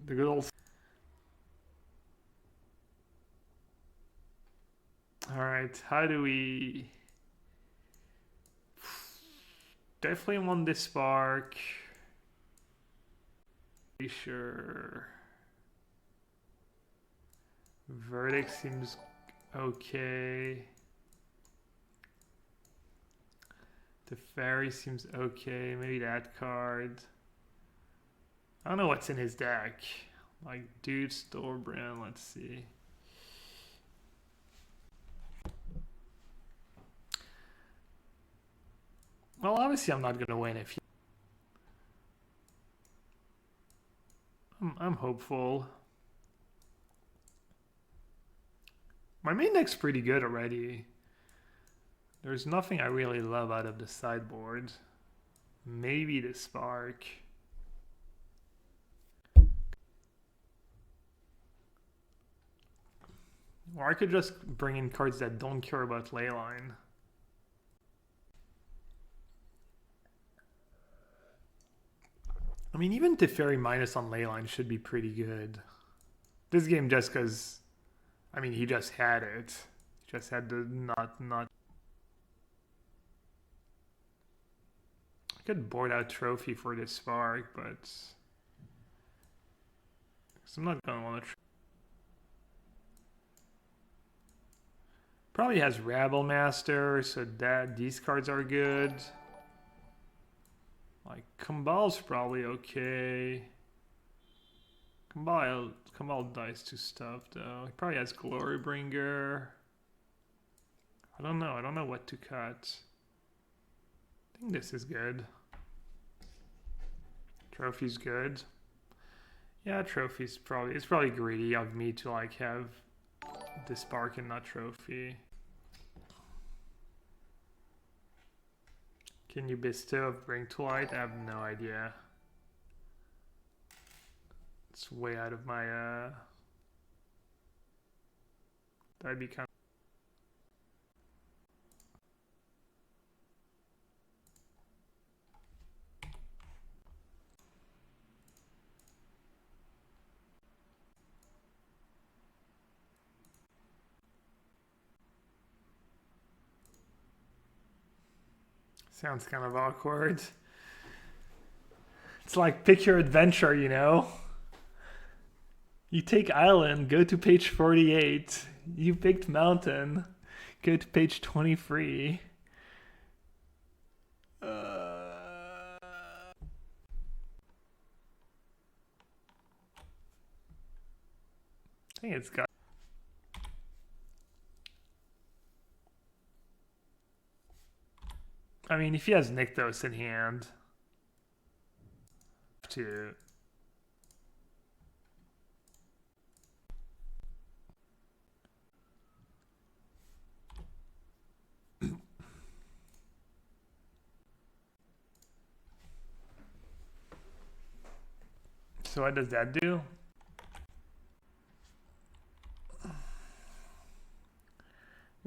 The good old. Alright, how do we... Definitely want this spark. Pretty sure. Verdict seems okay. The fairy seems okay. Maybe that card. I don't know what's in his deck. Like Dude, Storebrand, let's see. Well, obviously I'm not gonna win if he... I'm hopeful. My main deck's pretty good already. There's nothing I really love out of the sideboard. Maybe the spark. Or I could just bring in cards that don't care about leyline. I mean, even Teferi minus on leyline should be pretty good. This game just because, I mean, he just had it. He just had the not. I could board out trophy for this spark, but I'm not gonna want to. Probably has Rabble Master, so that these cards are good. Like Kambal's probably okay. Kambal dies to stuff though. He probably has Glorybringer. I don't know what to cut. I think this is good. Trophy's good. Yeah, trophy's probably, it's probably greedy of me to like have the spark and not trophy. Can you bestow Bring to Light? I have no idea. It's way out of my that'd be kind of... Sounds kind of awkward. It's like pick your adventure, you know? You take island, go to page 48. You picked mountain, go to page 23. I think it's got... I mean, if he has Nykthos in hand, to... So what does that do?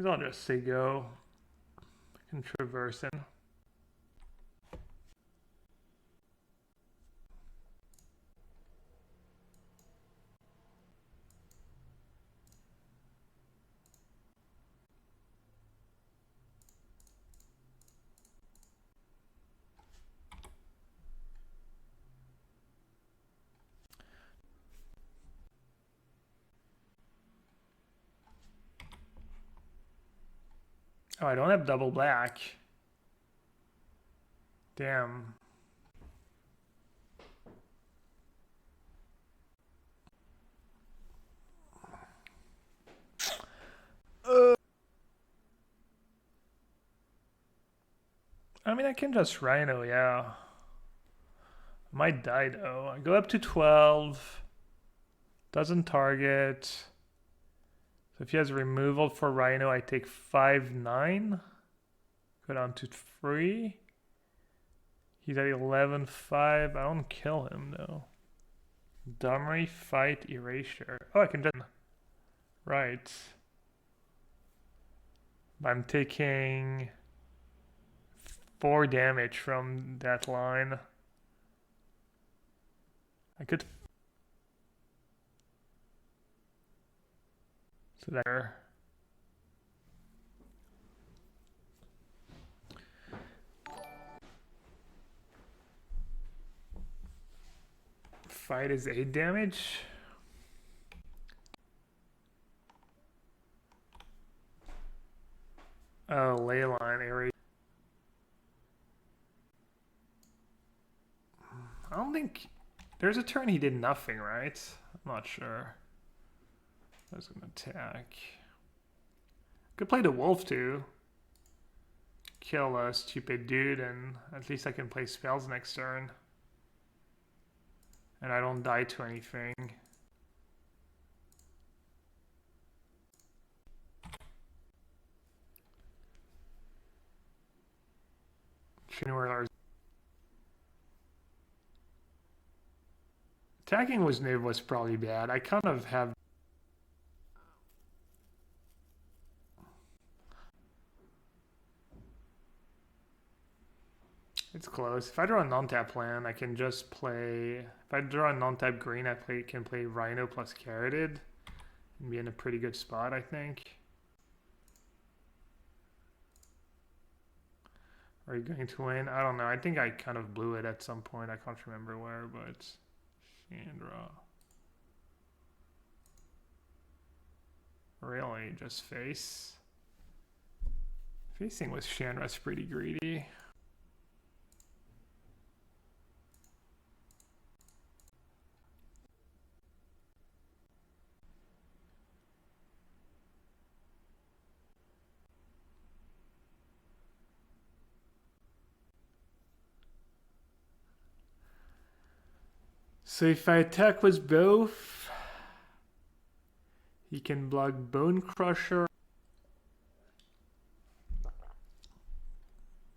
I'll just say go. I can traverse in. Oh, I don't have double black. Damn. I mean, I can just Rhino, yeah. Might die though. I go up to 12. Doesn't target. So if he has removal for Rhino, I take 5-9. Go down to 3. He's at 11-5. I don't kill him though. Domri, fight, erasure. Oh, I can just... Right. I'm taking 4 damage from that line. I could... So there. Fight is 8 damage. Oh, Leyline area. I don't think there's a turn he did nothing, right? I'm not sure. I was gonna attack. Could play the wolf too. Kill a stupid dude, and at least I can play spells next turn. And I don't die to anything. Attacking was Niv was probably bad. I kind of have. It's close. If I draw a non-tap land, I can just play. If I draw a non-tap green, I can play Rhino plus Carroted and be in a pretty good spot, I think. Are you going to win? I don't know. I think I kind of blew it at some point. I can't remember where, but Chandra. Really, just face. Facing with Chandra's pretty greedy. So if I attack with both, he can block Bone Crusher.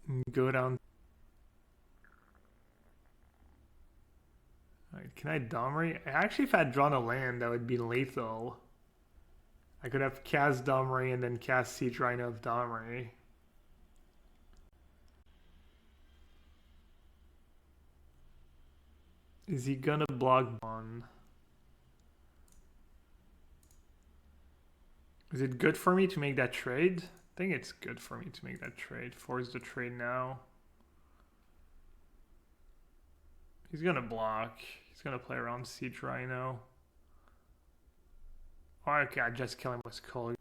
And go down. Alright, can I Domri? Actually, if I had drawn a land, that would be lethal. I could have cast Domri and then cast Siege Rhino of Domri. Is he gonna block one? Is it good for me to make that trade? I think it's good for me to make that trade. Force the trade now. He's gonna block. He's gonna play around Siege Rhino. Oh, okay, I just kill him with Skull.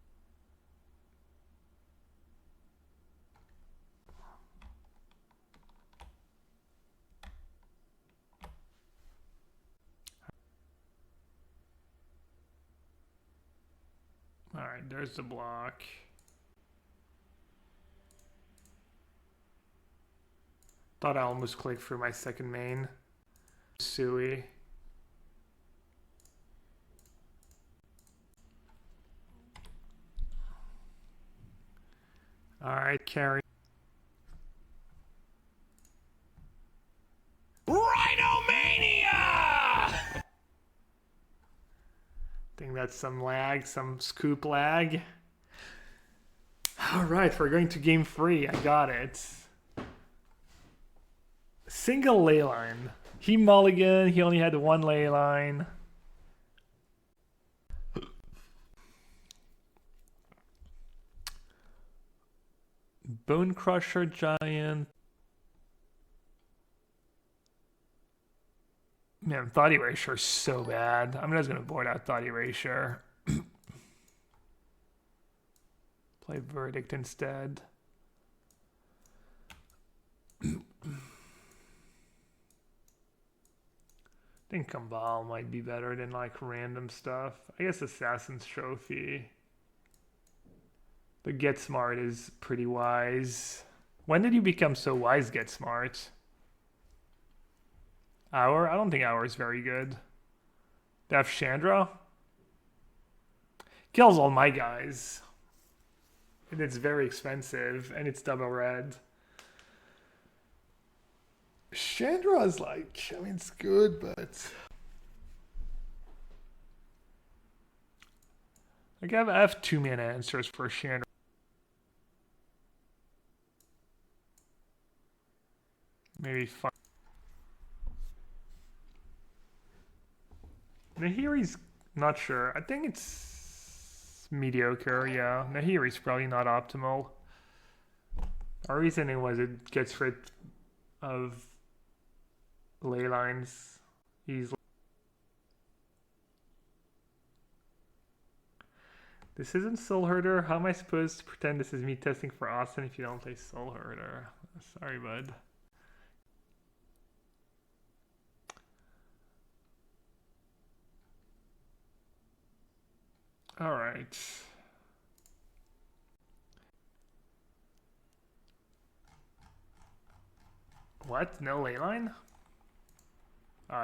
Alright, there's the block. Thought I almost clicked through my second main. Sui. Alright, carry. Rhinomania! I think that's some lag, some scoop lag. Alright, we're going to game 3. I got it. Single leyline. He mulligan, he only had one leyline. Bone Crusher Giant. Man, Thought Erasure is so bad. I'm just gonna board out Thought Erasure. Play Verdict instead. I think Kambal might be better than like random stuff. I guess Assassin's Trophy. But Get Smart is pretty wise. When did you become so wise, Get Smart? Hour? I don't think Hour is very good. They have Chandra. Kills all my guys. And it's very expensive. And it's double red. Chandra is like, I mean, it's good, but... Like, I have 2 mana answers for Chandra. Maybe fun. Nahiri's not sure. I think it's mediocre, yeah. Nahiri's probably not optimal. Our reasoning was it gets rid of ley lines easily. This isn't Soul Herder. How am I supposed to pretend this is me testing for Austin if you don't play Soul Herder? Sorry, bud. All right. What? No leyline?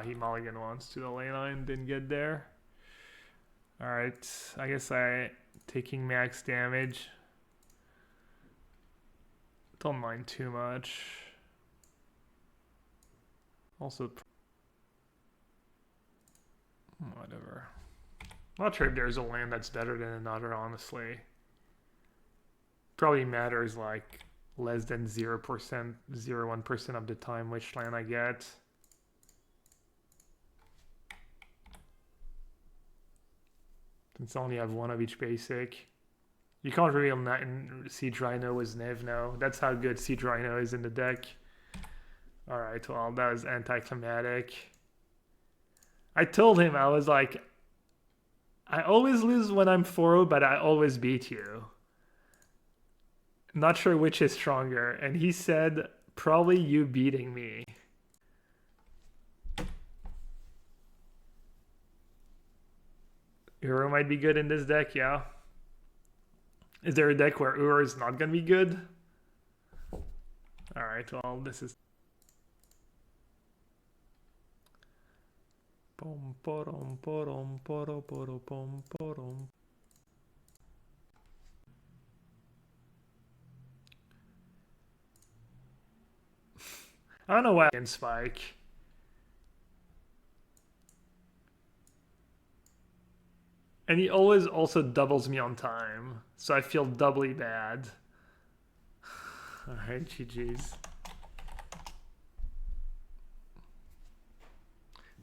He mulliganed once to the leyline, didn't get there. Alright, I guess I taking max damage. Don't mind too much. Also, whatever. Not sure if there's a land that's better than another, honestly. Probably matters like less than 0%, 0.1% of the time which land I get. Since I only have one of each basic. You can't reveal Siege Rhino with Nev now. That's how good Siege Rhino is in the deck. Alright, well, that was anticlimactic. I told him, I was like, I always lose when I'm 4-0, but I always beat you. Not sure which is stronger. And he said, probably you beating me. Uro might be good in this deck, yeah. Is there a deck where Uro is not going to be good? Alright, well, this is... I don't know why I can spike. And he always also doubles me on time, so I feel doubly bad. Alright, GG's.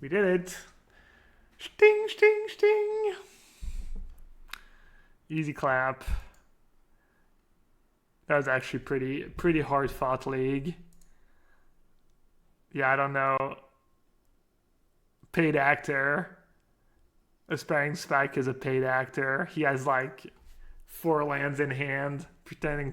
We did it. Sting, sting, sting. Easy clap. That was actually pretty hard fought league. Yeah, I don't know. Paid actor. Aspiring Spike is a paid actor. He has like 4 lands in hand, pretending